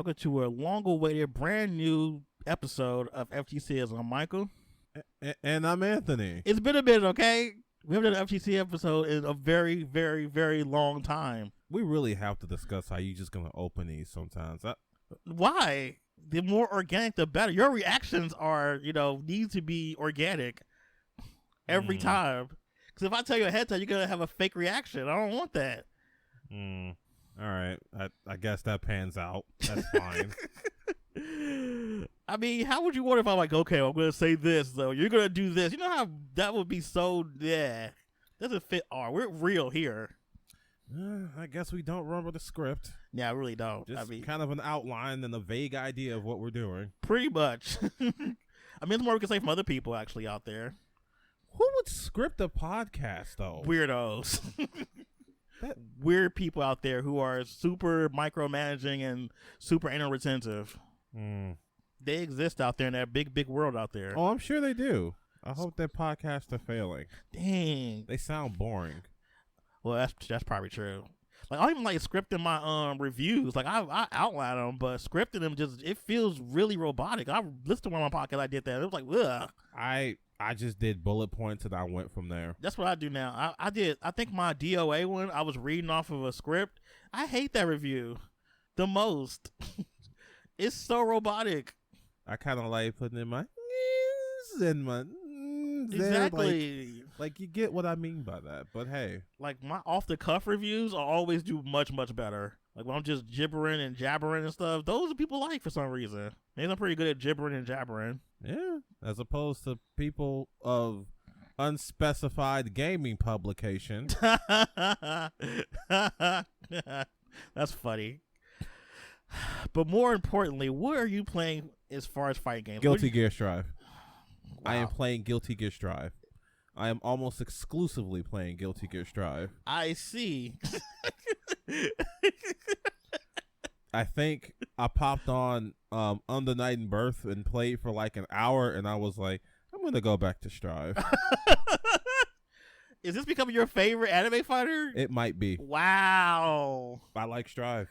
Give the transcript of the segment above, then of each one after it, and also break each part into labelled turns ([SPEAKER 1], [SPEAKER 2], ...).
[SPEAKER 1] welcome to a long-awaited, brand-new episode of FGCism. I'm Michael.
[SPEAKER 2] And I'm Anthony.
[SPEAKER 1] It's been a minute, okay? We haven't done an FGC episode in a very, very, very long time.
[SPEAKER 2] We really have to discuss how you just going to open these sometimes.
[SPEAKER 1] Why? The more organic, the better. Your reactions are, need to be organic every time. Because if I tell you ahead of time, you're going to have a fake reaction. I don't want that.
[SPEAKER 2] All right. I guess that pans out. That's fine.
[SPEAKER 1] I mean, how would you want if I'm like, okay, I'm going to say this, though. You're going to do this. You know how that would be so, doesn't fit our. We're real here.
[SPEAKER 2] I guess we don't remember the script.
[SPEAKER 1] Yeah, I really don't.
[SPEAKER 2] Just kind of an outline and a vague idea of what we're doing.
[SPEAKER 1] Pretty much. I mean, there's more we can say from other people actually out there.
[SPEAKER 2] Who would script a podcast, though?
[SPEAKER 1] Weirdos. Weird people out there who are super micromanaging and super anal retentive. They exist out there in that big, big world out there.
[SPEAKER 2] Oh, I'm sure they do. I hope their podcasts are failing.
[SPEAKER 1] Dang.
[SPEAKER 2] They sound boring.
[SPEAKER 1] Well, that's probably true. Like, I don't even like scripting my reviews. Like, I outline them, but scripting them it feels really robotic. I listened to one of my podcasts, I did that. It was like, ugh.
[SPEAKER 2] I just did bullet points and I went from there.
[SPEAKER 1] That's what I do now. I think my DOA one, I was reading off of a script. I hate that review the most. It's so robotic.
[SPEAKER 2] I kind of like putting in my and my
[SPEAKER 1] exactly.
[SPEAKER 2] Like you get what I mean by that. But hey,
[SPEAKER 1] like my off the cuff reviews, I always do much, much better. Like when I'm just gibbering and jabbering and stuff, those are people like for some reason. Maybe I'm pretty good at gibbering and jabbering.
[SPEAKER 2] Yeah, as opposed to people of unspecified gaming publication.
[SPEAKER 1] That's funny. But more importantly, what are you playing as far as fighting games?
[SPEAKER 2] Guilty Gear Strive.
[SPEAKER 1] Wow.
[SPEAKER 2] I am playing Guilty Gear Strive. I am almost exclusively playing Guilty Gear Strive.
[SPEAKER 1] I see.
[SPEAKER 2] I think I popped on the Night and Birth and played for like an hour, and I was like, I'm going to go back to Strive.
[SPEAKER 1] Is this becoming your favorite anime fighter?
[SPEAKER 2] It might be.
[SPEAKER 1] Wow.
[SPEAKER 2] I like Strive.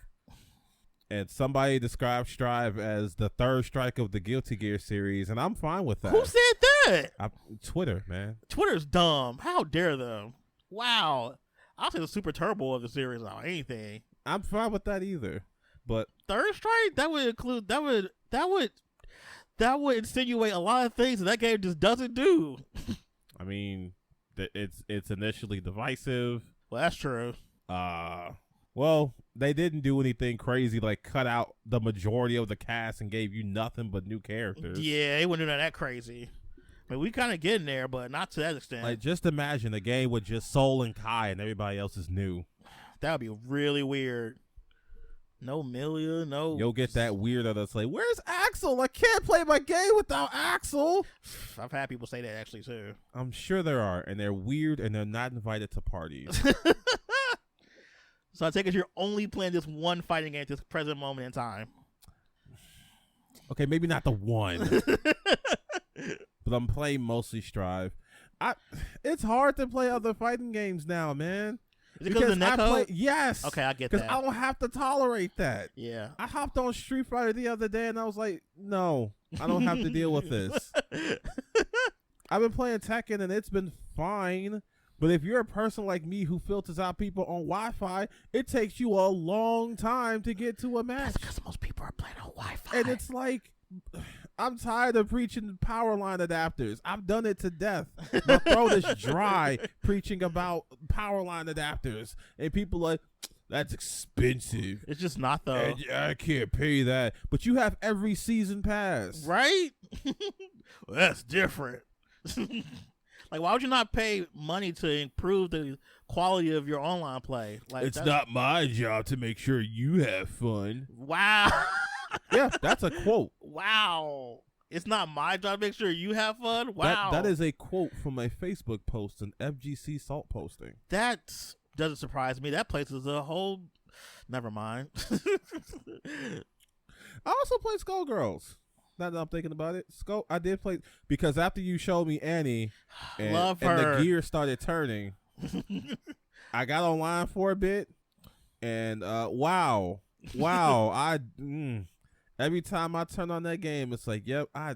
[SPEAKER 2] And somebody described Strive as the third strike of the Guilty Gear series, and I'm fine with that.
[SPEAKER 1] Who said that?
[SPEAKER 2] Twitter, man.
[SPEAKER 1] Twitter's dumb. How dare them? Wow. I'll say the Super Turbo of the series or anything.
[SPEAKER 2] I'm fine with that either. But
[SPEAKER 1] third strike, that would include that would insinuate a lot of things that game just doesn't do.
[SPEAKER 2] I mean, it's initially divisive.
[SPEAKER 1] Well, that's true.
[SPEAKER 2] Well, they didn't do anything crazy like cut out the majority of the cast and gave you nothing but new characters.
[SPEAKER 1] Yeah, they wouldn't do that crazy. I mean, we kind of getting there, but not to that extent.
[SPEAKER 2] Like, just imagine a game with just Soul and Kai and everybody else is new.
[SPEAKER 1] That would be really weird. No Milia, no.
[SPEAKER 2] You'll get that weirdo that's like, where's Axel? I can't play my game without Axel.
[SPEAKER 1] I've had people say that actually too.
[SPEAKER 2] I'm sure there are, and they're weird and they're not invited to parties.
[SPEAKER 1] So I take it you're only playing this one fighting game at this present moment in time.
[SPEAKER 2] Okay, maybe not the one. But I'm playing mostly Strive. It's hard to play other fighting games now, man.
[SPEAKER 1] Is it because of the netcode?
[SPEAKER 2] Yes.
[SPEAKER 1] Okay, I get that.
[SPEAKER 2] Because I don't have to tolerate that.
[SPEAKER 1] Yeah.
[SPEAKER 2] I hopped on Street Fighter the other day and I was like, no, I don't have to deal with this. I've been playing Tekken and it's been fine. But if you're a person like me who filters out people on Wi-Fi, it takes you a long time to get to a match.
[SPEAKER 1] That's because most people are playing on Wi-Fi.
[SPEAKER 2] And it's like, I'm tired of preaching power line adapters. I've done it to death. My throat is dry preaching about power line adapters. And people are like, that's expensive.
[SPEAKER 1] It's just not, though.
[SPEAKER 2] I can't pay that. But you have every season pass.
[SPEAKER 1] Right? Well, that's different. Like, why would you not pay money to improve the quality of your online play? Like,
[SPEAKER 2] it's not my job to make sure you have fun.
[SPEAKER 1] Wow.
[SPEAKER 2] Yeah, that's a quote.
[SPEAKER 1] Wow. It's not my job to make sure you have fun? Wow.
[SPEAKER 2] That is a quote from a Facebook post, an FGC Salt posting.
[SPEAKER 1] That doesn't surprise me. That place is a whole... Never mind.
[SPEAKER 2] I also play Skullgirls. Now that I'm thinking about it, I did play because after you showed me Annie, and the gear started turning, I got online for a bit, and wow, Every time I turn on that game, it's like, yep, I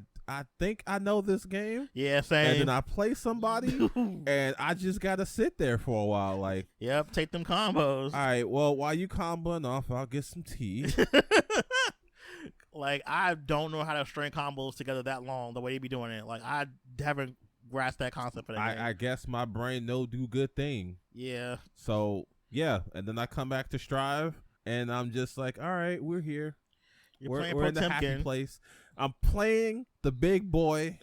[SPEAKER 2] think I know this game.
[SPEAKER 1] Yeah, same.
[SPEAKER 2] And then I play somebody, and I just gotta sit there for a while. Like,
[SPEAKER 1] yep, take them combos.
[SPEAKER 2] All right, well, while you comboing off, I'll get some tea.
[SPEAKER 1] Like, I don't know how to string combos together that long the way they be doing it. Like, I haven't grasped that concept for that game.
[SPEAKER 2] I guess my brain no do good thing.
[SPEAKER 1] Yeah.
[SPEAKER 2] So yeah, and then I come back to Strive, and I'm just like, all right, we're here. We're in the happy place. I'm playing the big boy.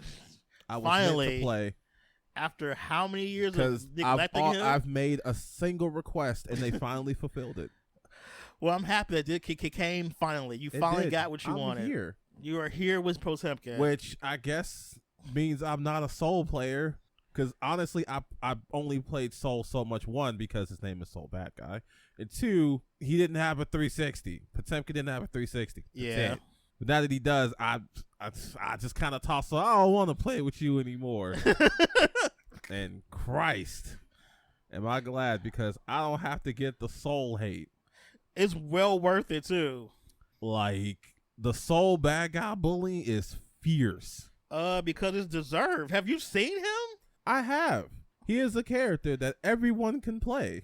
[SPEAKER 2] I was
[SPEAKER 1] finally
[SPEAKER 2] meant to play.
[SPEAKER 1] After how many years of neglecting him?
[SPEAKER 2] I've made a single request, and they finally fulfilled it.
[SPEAKER 1] Well, I'm happy that it came finally. You finally got what you wanted.
[SPEAKER 2] Here.
[SPEAKER 1] You are here with Potemkin.
[SPEAKER 2] Which I guess means I'm not a Soul player. Because honestly, I've only played Soul so much. One, because his name is Soul Bad Guy. And two, he didn't have a 360. Potemkin didn't have a 360.
[SPEAKER 1] Yeah.
[SPEAKER 2] But now that he does, I just kind of toss off, I don't want to play with you anymore. And Christ, am I glad, because I don't have to get the Soul hate.
[SPEAKER 1] It's well worth it, too.
[SPEAKER 2] Like, the Soul Bad Guy bullying is fierce.
[SPEAKER 1] Because it's deserved. Have you seen him?
[SPEAKER 2] I have. He is a character that everyone can play.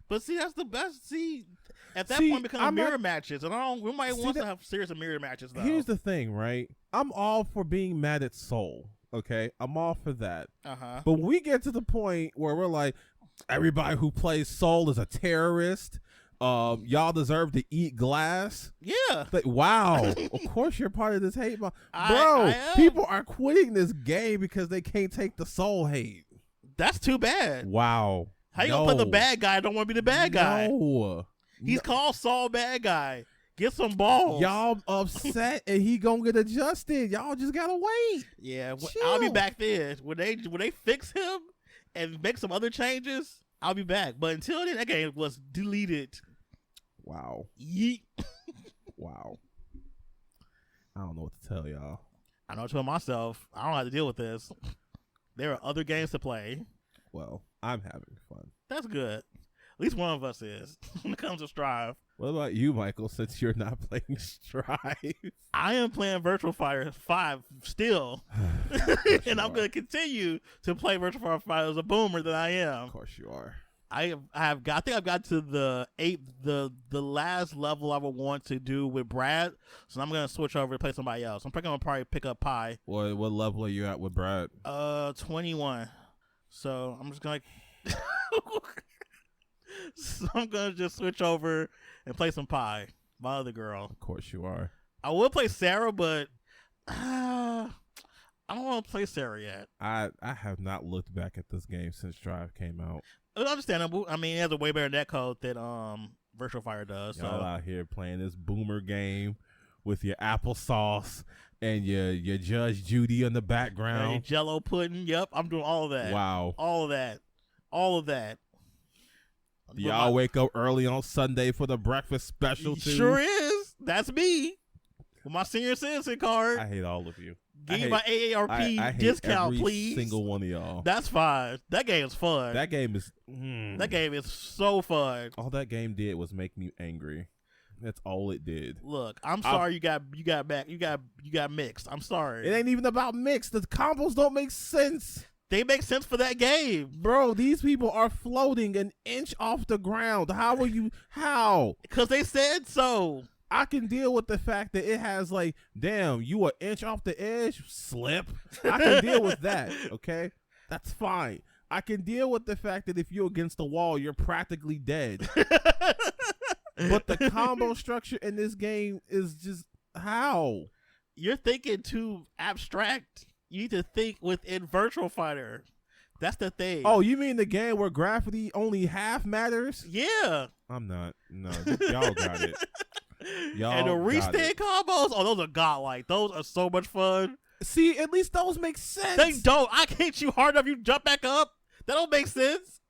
[SPEAKER 1] But see, that's the best. See, at that point, become mirror matches, and we might want to have serious mirror matches. Though.
[SPEAKER 2] Here's the thing, right? I'm all for being mad at Soul. Okay, I'm all for that. But when we get to the point where we're like, everybody who plays Soul is a terrorist. Y'all deserve to eat glass.
[SPEAKER 1] Yeah.
[SPEAKER 2] Like, wow. Of course you're part of this hate. Bro, people are quitting this game because they can't take the Soul hate.
[SPEAKER 1] That's too bad.
[SPEAKER 2] Wow.
[SPEAKER 1] How you gonna play the bad guy? Don't want to be the bad guy.
[SPEAKER 2] No.
[SPEAKER 1] He's called Saul Bad Guy. Get some balls.
[SPEAKER 2] Y'all upset and he gonna get adjusted. Y'all just gotta wait.
[SPEAKER 1] Yeah, I'll be back then. When they fix him and make some other changes, I'll be back. But until then, that game was deleted.
[SPEAKER 2] Wow.
[SPEAKER 1] Yeet.
[SPEAKER 2] Wow. I don't know what to tell y'all.
[SPEAKER 1] I know to myself, I don't have to deal with this. There are other games to play.
[SPEAKER 2] Well, I'm having fun.
[SPEAKER 1] That's good. At least one of us is when it comes to Strive.
[SPEAKER 2] What about you, Michael, since you're not playing Strive?
[SPEAKER 1] I am playing Virtual Fighter 5 still. And I'm going to continue to play Virtual Fighter 5 as a boomer that I am.
[SPEAKER 2] Of course you are.
[SPEAKER 1] I think I've got to the last level I would want to do with Brad. So I'm gonna switch over to play somebody else. I'm probably pick up Pi.
[SPEAKER 2] What level are you at with Brad?
[SPEAKER 1] 21. So I'm just gonna so I'm gonna just switch over and play some Pi, my other girl.
[SPEAKER 2] Of course you are.
[SPEAKER 1] I will play Sarah, but I don't want to play Sarah yet.
[SPEAKER 2] I have not looked back at this game since Drive came out.
[SPEAKER 1] It's understandable. I mean, it has a way better netcode than Virtual Fire does.
[SPEAKER 2] Y'all
[SPEAKER 1] so.
[SPEAKER 2] out here playing this boomer game with your applesauce and your Judge Judy in the background.
[SPEAKER 1] Your Jello pudding. Yep, I'm doing all of that.
[SPEAKER 2] Wow.
[SPEAKER 1] All of that. All of that.
[SPEAKER 2] Y'all wake up early on Sunday for the breakfast special too?
[SPEAKER 1] Sure is. That's me. With my senior citizen card.
[SPEAKER 2] I hate all of you.
[SPEAKER 1] Give me my AARP discount, please.
[SPEAKER 2] Single one of y'all.
[SPEAKER 1] That's fine. That game is fun.
[SPEAKER 2] That game is.
[SPEAKER 1] That game is so fun.
[SPEAKER 2] All that game did was make me angry. That's all it did.
[SPEAKER 1] Look, I'm sorry you got mixed. I'm sorry.
[SPEAKER 2] It ain't even about mixed. The combos don't make sense.
[SPEAKER 1] They make sense for that game,
[SPEAKER 2] bro. These people are floating an inch off the ground. How are you? How?
[SPEAKER 1] Because they said so.
[SPEAKER 2] I can deal with the fact that it has like, damn, you an inch off the edge, slip. I can deal with that, okay? That's fine. I can deal with the fact that if you're against the wall, you're practically dead. But the combo structure in this game is just, how?
[SPEAKER 1] You're thinking too abstract. You need to think within Virtual Fighter. That's the thing.
[SPEAKER 2] Oh, you mean the game where gravity only half matters?
[SPEAKER 1] Yeah.
[SPEAKER 2] I'm not. No, y'all got it. Y'all
[SPEAKER 1] and the restand combos, oh, those are godlike. Those are so much fun.
[SPEAKER 2] See, at least those make sense.
[SPEAKER 1] They don't. I can hit you hard enough, you jump back up. That don't make sense.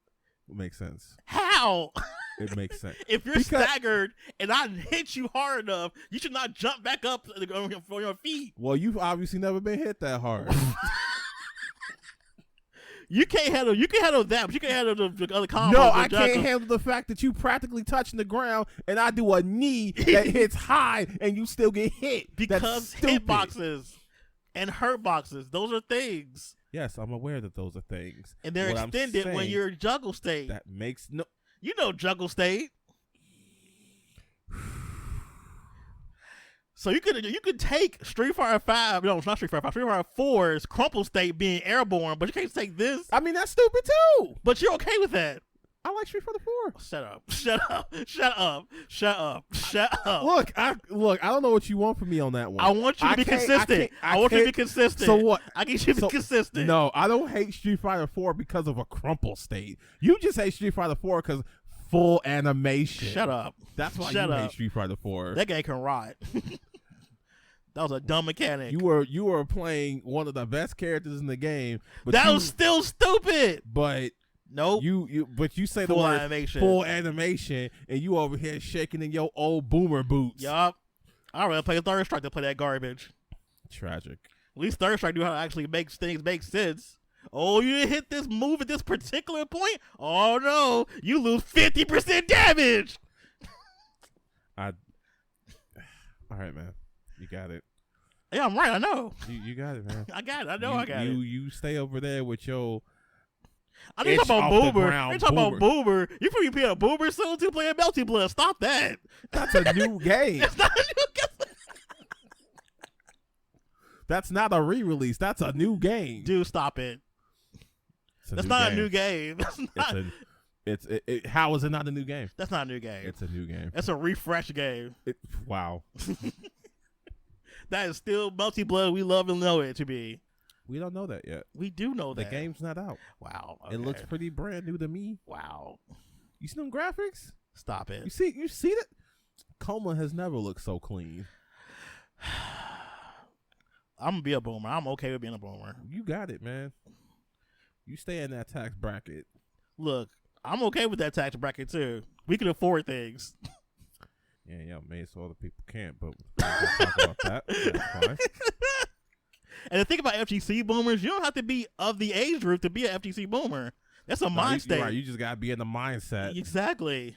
[SPEAKER 2] It makes sense.
[SPEAKER 1] How?
[SPEAKER 2] It makes sense.
[SPEAKER 1] If you're staggered and I hit you hard enough, you should not jump back up on your feet.
[SPEAKER 2] Well, you've obviously never been hit that hard.
[SPEAKER 1] You can't handle that, but you can't handle the other combos.
[SPEAKER 2] No, I can't handle the fact that you practically touching the ground and I do a knee that hits high and you still get hit.
[SPEAKER 1] Because hitboxes and hurt boxes, those are things.
[SPEAKER 2] Yes, I'm aware that those are things.
[SPEAKER 1] And they're extended when you're juggle state.
[SPEAKER 2] That makes no...
[SPEAKER 1] You know juggle state. So you could take Street Fighter 5, no, it's not Street Fighter 5, Street Fighter 4's crumple state being airborne, but you can't take this.
[SPEAKER 2] I mean, that's stupid too.
[SPEAKER 1] But you're okay with that.
[SPEAKER 2] I like Street Fighter 4.
[SPEAKER 1] Shut up. Shut up. Shut up. Shut up. Shut up.
[SPEAKER 2] Look, I don't know what you want from me on that one.
[SPEAKER 1] I want you to be consistent. I want you to be consistent.
[SPEAKER 2] So what?
[SPEAKER 1] I get you to be consistent.
[SPEAKER 2] No, I don't hate Street Fighter 4 because of a crumple state. You just hate Street Fighter 4 because full animation.
[SPEAKER 1] Shut up.
[SPEAKER 2] That's why you hate Street Fighter 4.
[SPEAKER 1] That game can rot. That was a dumb mechanic.
[SPEAKER 2] You were playing one of the best characters in the game, but
[SPEAKER 1] that was still stupid.
[SPEAKER 2] But
[SPEAKER 1] nope.
[SPEAKER 2] But you say
[SPEAKER 1] full
[SPEAKER 2] the word
[SPEAKER 1] animation.
[SPEAKER 2] Full animation, and you over here shaking in your old boomer boots.
[SPEAKER 1] Yup. I'd rather play Third Strike than play that garbage.
[SPEAKER 2] Tragic.
[SPEAKER 1] At least Third Strike knew how to actually make things make sense. Oh, you didn't hit this move at this particular point? Oh no, you lose 50% damage.
[SPEAKER 2] All right, man. You got it.
[SPEAKER 1] Yeah, I'm right. I know.
[SPEAKER 2] You got it, man.
[SPEAKER 1] I got it. I know I got it.
[SPEAKER 2] You stay over there with your...
[SPEAKER 1] I didn't talk about Boomer. I didn't talk about Boomer. You probably play a Boomer soon to play a Melty Blood. Stop that.
[SPEAKER 2] That's a new game.
[SPEAKER 1] It's not a new game.
[SPEAKER 2] That's not a re-release. That's a new game.
[SPEAKER 1] Dude, stop it. That's not a new game.
[SPEAKER 2] How is it not a new game?
[SPEAKER 1] That's not a new game.
[SPEAKER 2] It's a new game.
[SPEAKER 1] It's a refresh game.
[SPEAKER 2] Wow.
[SPEAKER 1] That is still Melty Blood we love and know it to be.
[SPEAKER 2] We don't know that yet.
[SPEAKER 1] We do know that.
[SPEAKER 2] The game's not out.
[SPEAKER 1] Wow. Okay.
[SPEAKER 2] It looks pretty brand new to me.
[SPEAKER 1] Wow.
[SPEAKER 2] You see them graphics?
[SPEAKER 1] Stop it.
[SPEAKER 2] You see that? Coma has never looked so clean.
[SPEAKER 1] I'm going to be a boomer. I'm okay with being a boomer.
[SPEAKER 2] You got it, man. You stay in that tax bracket.
[SPEAKER 1] Look, I'm okay with that tax bracket too. We can afford things.
[SPEAKER 2] Yeah, maybe so other people can't, but we're not gonna talk about that. That's fine.
[SPEAKER 1] And the thing about FGC boomers, you don't have to be of the age group to be an FGC boomer. That's a mind state.
[SPEAKER 2] Right, you just gotta be in the mindset.
[SPEAKER 1] Exactly.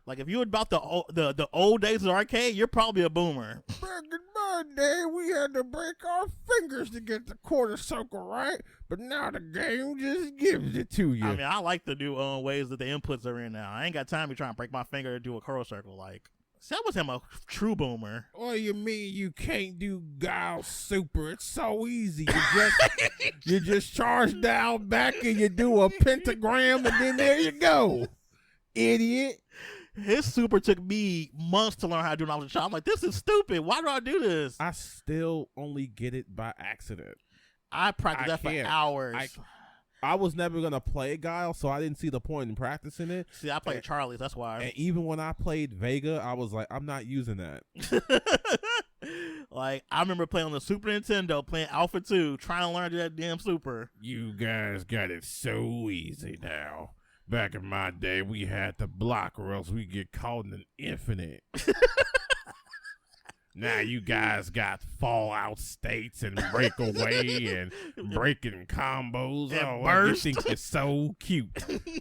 [SPEAKER 1] Like if you're about the old days of the arcade, you're probably a boomer.
[SPEAKER 2] Back in my day, we had to break our fingers to get the quarter circle right, but now the game just gives it to you.
[SPEAKER 1] I mean, I like the new ways that the inputs are in now. I ain't got time to be trying to break my finger to do a quarter circle. Like, see, that was him a true boomer.
[SPEAKER 2] What do you mean you can't do Guile Super? It's so easy. You just charge down back and you do a pentagram and then there you go. Idiot.
[SPEAKER 1] His super took me months to learn how to do, and I was a child. I'm like, this is stupid. Why do I do this?
[SPEAKER 2] I still only get it by accident.
[SPEAKER 1] I practiced that for hours.
[SPEAKER 2] I was never going to play Guile, so I didn't see the point in practicing it.
[SPEAKER 1] See, I played Charlie's, that's why.
[SPEAKER 2] And even when I played Vega, I was like, I'm not using that.
[SPEAKER 1] Like, I remember playing on the Super Nintendo, playing Alpha 2, trying to learn that damn super.
[SPEAKER 2] You guys got it so easy now. Back in my day, we had to block or else we get caught in an infinite. Now you guys got fallout states and breakaway and breaking combos.
[SPEAKER 1] And burst.
[SPEAKER 2] You think you're so cute.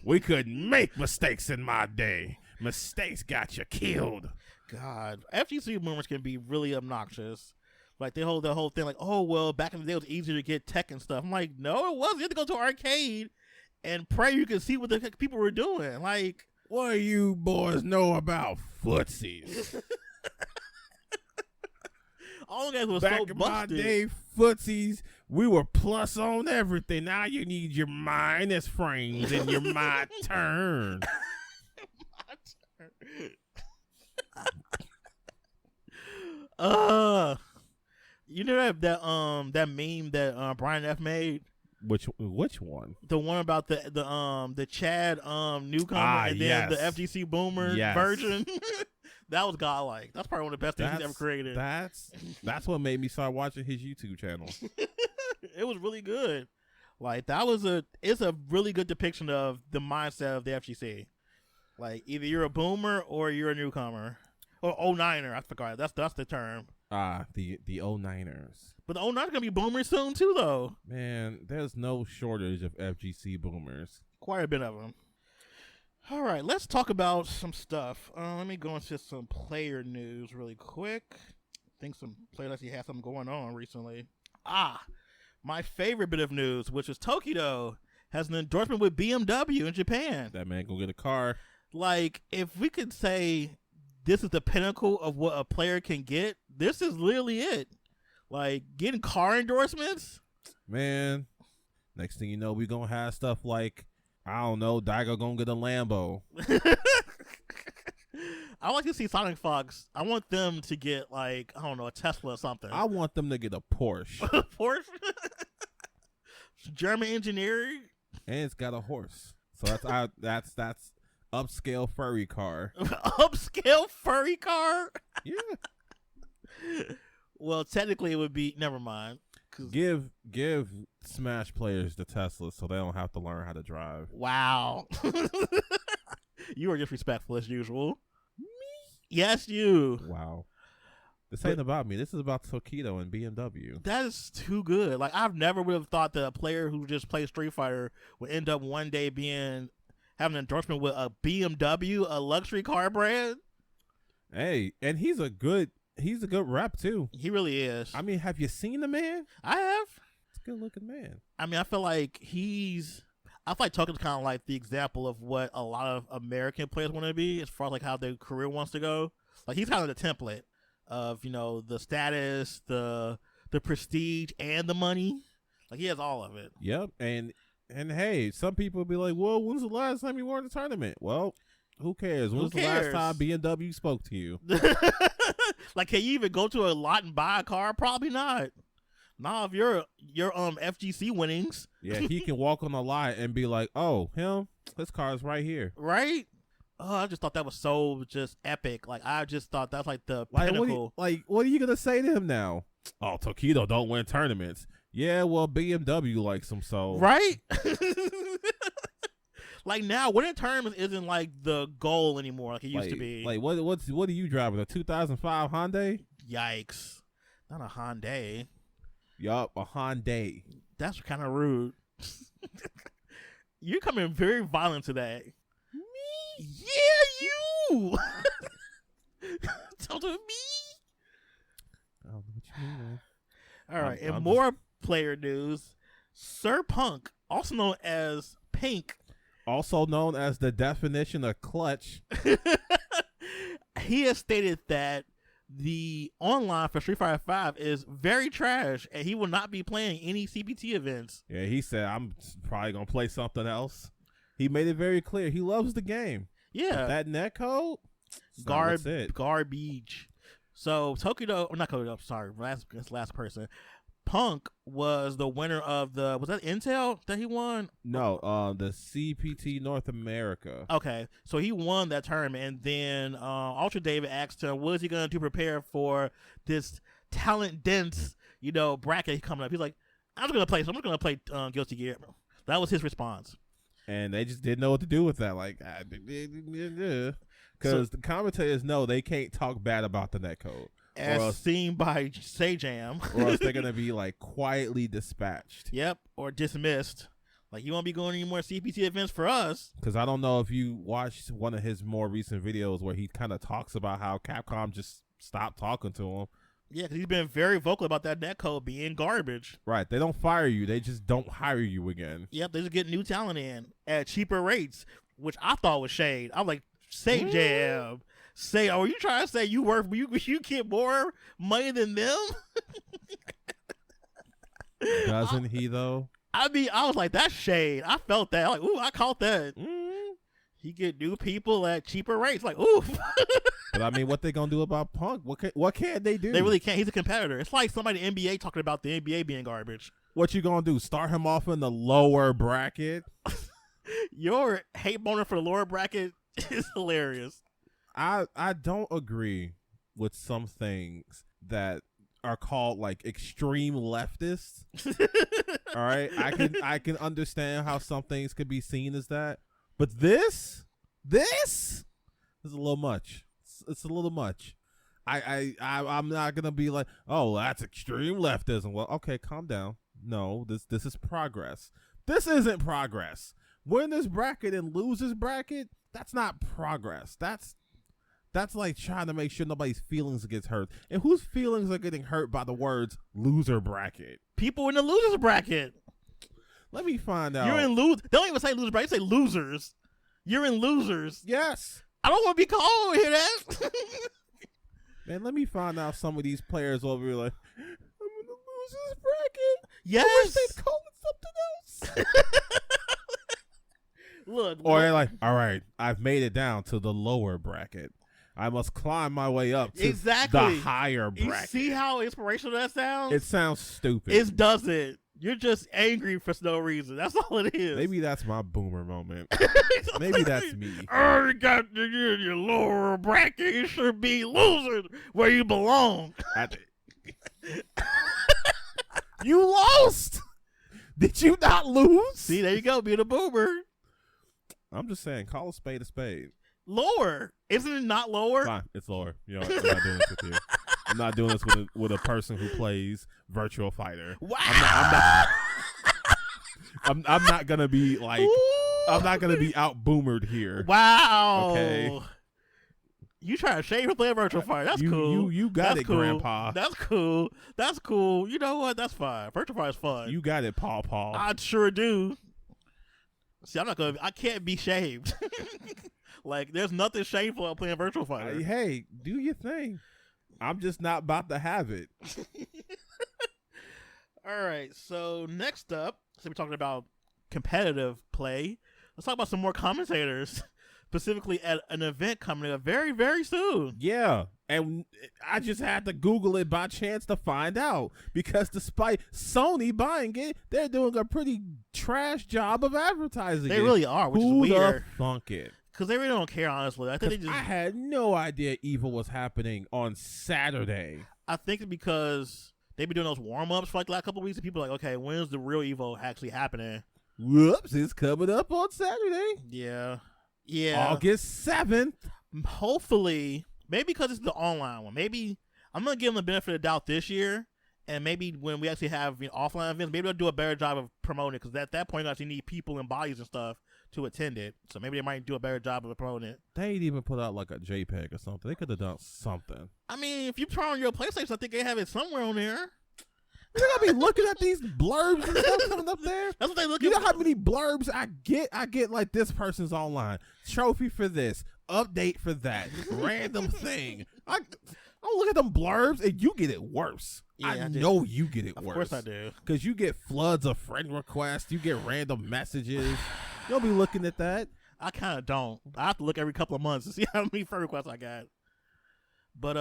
[SPEAKER 2] We couldn't make mistakes in my day. Mistakes got you killed.
[SPEAKER 1] God, FGC boomers can be really obnoxious. Like the whole thing, like, oh well, back in the day it was easier to get tech and stuff. I'm like, no, it wasn't. You had to go to an arcade and pray you could see what the people were doing. Like,
[SPEAKER 2] what do you boys know about footsies?
[SPEAKER 1] All guys was
[SPEAKER 2] back
[SPEAKER 1] so
[SPEAKER 2] in
[SPEAKER 1] busted.
[SPEAKER 2] my day, footsies, we were plus on everything. Now you need your minus frames and your my turn.
[SPEAKER 1] My turn. You know that meme that Brian F made?
[SPEAKER 2] Which one?
[SPEAKER 1] The one about the Chad newcomer and then the FGC boomer version. That was godlike. That's probably one of the best things he's ever created.
[SPEAKER 2] That's what made me start watching his YouTube channel.
[SPEAKER 1] It was really good. Like it's a really good depiction of the mindset of the FGC. Like either you're a boomer or you're a newcomer. Or 09er, I forgot. That's the term.
[SPEAKER 2] The 09ers.
[SPEAKER 1] But the 09's gonna be boomers soon too, though.
[SPEAKER 2] Man, there's no shortage of FGC boomers.
[SPEAKER 1] Quite a bit of them. All right, let's talk about some stuff. Let me go into some player news really quick. I think some players actually had something going on recently. My favorite bit of news, which is Tokido has an endorsement with BMW in Japan.
[SPEAKER 2] That man gonna get a car.
[SPEAKER 1] Like, if we could say this is the pinnacle of what a player can get, this is literally it. Like, getting car endorsements.
[SPEAKER 2] Man, next thing you know, we gonna have stuff like, I don't know, Daigo gonna get a Lambo.
[SPEAKER 1] I like to see SonicFox. I want them to get, like, I don't know, a Tesla or something.
[SPEAKER 2] I want them to get a Porsche.
[SPEAKER 1] Porsche? German engineering?
[SPEAKER 2] And it's got a horse. So that's upscale furry car.
[SPEAKER 1] Upscale furry car?
[SPEAKER 2] Yeah.
[SPEAKER 1] Well, technically it would be, never mind.
[SPEAKER 2] Give Smash players the Tesla so they don't have to learn how to drive.
[SPEAKER 1] Wow. You are disrespectful as usual. Me? Yes, you.
[SPEAKER 2] Wow. This ain't about me. This is about Tokido and BMW.
[SPEAKER 1] That is too good. Like, I've never would have thought that a player who just plays Street Fighter would end up one day having an endorsement with a BMW, a luxury car brand.
[SPEAKER 2] Hey, and he's a good rep too.
[SPEAKER 1] He really is.
[SPEAKER 2] I mean, have you seen the man?
[SPEAKER 1] I have.
[SPEAKER 2] It's a good looking man.
[SPEAKER 1] I mean, I feel like Tokido's kind of like the example of what a lot of American players want to be as far as like how their career wants to go. Like, he's kind of the template of, you know, the status, the prestige, and the money. Like, he has all of it.
[SPEAKER 2] Yep. And hey, some people be like, well, when's the last time you won the tournament? Well, who cares? When's the last time BMW spoke to you?
[SPEAKER 1] Like, can you even go to a lot and buy a car? Probably not. Not if your FGC winnings.
[SPEAKER 2] Yeah, he can walk on the lot and be like, oh, his car is right here.
[SPEAKER 1] Right? Oh, I just thought that was so just epic. Like, I just thought that's like the pinnacle.
[SPEAKER 2] What are you gonna say to him now? Oh, Tokido don't win tournaments. Yeah, well, BMW likes him, so
[SPEAKER 1] right. Like, now winning tournaments isn't like the goal anymore, like it used to be.
[SPEAKER 2] Like, what are you driving? A 2005 Hyundai?
[SPEAKER 1] Yikes! Not a Hyundai.
[SPEAKER 2] Yup, a Hyundai.
[SPEAKER 1] That's kind of rude. You're coming very violent today. Me? Yeah, you. Talk to me.
[SPEAKER 2] I don't know what you mean, man.
[SPEAKER 1] All right, and more player news. Sir Punk, also known as Pink,
[SPEAKER 2] also known as the definition of clutch,
[SPEAKER 1] he has stated that the online for Street Fighter V is very trash, and he will not be playing any CPT events.
[SPEAKER 2] Yeah, he said, I'm probably going to play something else. He made it very clear. He loves the game.
[SPEAKER 1] Yeah.
[SPEAKER 2] But that netcode?
[SPEAKER 1] Garbage. So, Tokido, not Tokido, sorry, last person. Punk was the winner of was that Intel that he won?
[SPEAKER 2] No, the CPT North America.
[SPEAKER 1] Okay, so he won that tournament, and then Ultra David asked him, what is he going to do to prepare for this talent-dense, bracket coming up? He's like, I'm just going to play Guilty Gear. That was his response.
[SPEAKER 2] And they just didn't know what to do with that. Like, because the commentators know they can't talk bad about the netcode.
[SPEAKER 1] As seen by Sajam.
[SPEAKER 2] Or else they're going to be, like, quietly dispatched.
[SPEAKER 1] Yep, or dismissed. Like, you won't be going any more CPT events for us.
[SPEAKER 2] Because I don't know if you watched one of his more recent videos where he kind of talks about how Capcom just stopped talking to him.
[SPEAKER 1] Yeah, because he's been very vocal about that netcode being garbage.
[SPEAKER 2] Right. They don't fire you. They just don't hire you again.
[SPEAKER 1] Yep, they just get new talent in at cheaper rates, which I thought was shade. I'm like, Sajam. Are you trying to say you get more money than them?
[SPEAKER 2] Doesn't he though?
[SPEAKER 1] I mean, I was like, that's shade. I felt that. Like, ooh, I caught that. He get new people at cheaper rates. Like, ooh.
[SPEAKER 2] But I mean, what they gonna do about Punk? What can they do?
[SPEAKER 1] They really can't. He's a competitor. It's like somebody in the NBA talking about the NBA being garbage.
[SPEAKER 2] What you gonna do? Start him off in the lower bracket?
[SPEAKER 1] Your hate boner for the lower bracket is hilarious.
[SPEAKER 2] I don't agree with some things that are called like extreme leftists. All right, I can understand how some things could be seen as that, but this is a little much. It's a little much. I'm not gonna be like, oh, that's extreme leftism. Well, okay, calm down. No, this is progress. This isn't progress. Winners bracket and losers bracket, that's not progress. That's like trying to make sure nobody's feelings gets hurt. And whose feelings are getting hurt by the words loser bracket?
[SPEAKER 1] People in the losers bracket.
[SPEAKER 2] Let me find out.
[SPEAKER 1] You're in lose. They don't even say loser bracket. They say losers. You're in losers.
[SPEAKER 2] Yes.
[SPEAKER 1] I don't want to be called over here. That.
[SPEAKER 2] Man, let me find out some of these players over here like, I'm in the losers bracket.
[SPEAKER 1] Yes.
[SPEAKER 2] I wish they'd call it something else.
[SPEAKER 1] Look.
[SPEAKER 2] Or they're like, all right, I've made it down to the lower bracket. I must climb my way up to the higher bracket.
[SPEAKER 1] You see how inspirational that sounds?
[SPEAKER 2] It sounds stupid.
[SPEAKER 1] It doesn't. You're just angry for no reason. That's all it is.
[SPEAKER 2] Maybe that's my boomer moment. Maybe that's me.
[SPEAKER 1] Oh, you got your lower bracket. You should be losing where you belong.
[SPEAKER 2] You lost. Did you not lose?
[SPEAKER 1] See, there you go. Being a boomer.
[SPEAKER 2] I'm just saying, call a spade a spade.
[SPEAKER 1] Lower. Isn't it not lower?
[SPEAKER 2] Fine, it's lower. You know, I'm not doing this with you. I'm not doing this with a person who plays Virtual Fighter.
[SPEAKER 1] Wow.
[SPEAKER 2] I'm not gonna be like, ooh. I'm not gonna be out boomered here.
[SPEAKER 1] Wow.
[SPEAKER 2] Okay.
[SPEAKER 1] You trying to shame for playing Virtual Fighter? That's cool.
[SPEAKER 2] You got
[SPEAKER 1] That's
[SPEAKER 2] it,
[SPEAKER 1] cool.
[SPEAKER 2] Grandpa.
[SPEAKER 1] That's cool. That's cool. You know what? That's fine. Virtual Fighter's fun.
[SPEAKER 2] You got it, Paw.
[SPEAKER 1] I sure do. See, I can't be shamed. Like, there's nothing shameful about playing Virtual Fighter.
[SPEAKER 2] Hey, do your thing. I'm just not about to have it.
[SPEAKER 1] All right, so next up, so we're talking about competitive play. Let's talk about some more commentators, specifically at an event coming up very, very soon.
[SPEAKER 2] Yeah, and I just had to Google it by chance to find out, because despite Sony buying it, they're doing a pretty trash job of advertising.
[SPEAKER 1] They really are, which is weird.
[SPEAKER 2] Who the thunk it?
[SPEAKER 1] Because they really don't care, honestly. I think
[SPEAKER 2] I had no idea EVO was happening on Saturday.
[SPEAKER 1] I think it's because they've been doing those warm-ups for like the last couple of weeks, and people are like, okay, when's the real EVO actually happening?
[SPEAKER 2] Whoops, it's coming up on Saturday.
[SPEAKER 1] Yeah.
[SPEAKER 2] August 7th.
[SPEAKER 1] Hopefully, maybe because it's the online one. Maybe I'm going to give them the benefit of the doubt this year, and maybe when we actually have offline events, maybe they'll do a better job of promoting it, because at that point, you actually need people and bodies and stuff to attend it. So maybe they might do a better job of promoting it.
[SPEAKER 2] They ain't even put out like a JPEG or something. They could have done something.
[SPEAKER 1] I mean, if you turn on your PlayStation, I think they have it somewhere on there.
[SPEAKER 2] You gotta be looking at these blurbs and stuff coming up there.
[SPEAKER 1] That's what they look at.
[SPEAKER 2] You know how many blurbs I get? I get like, this person's online. Trophy for this. Update for that. Random thing. I look at them blurbs and you get it worse.
[SPEAKER 1] Yeah,
[SPEAKER 2] I know you get it worse.
[SPEAKER 1] Of course I do.
[SPEAKER 2] Because you get floods of friend requests. You get random messages. You'll be looking at that.
[SPEAKER 1] I kind of don't. I have to look every couple of months to see how many friend requests I got. But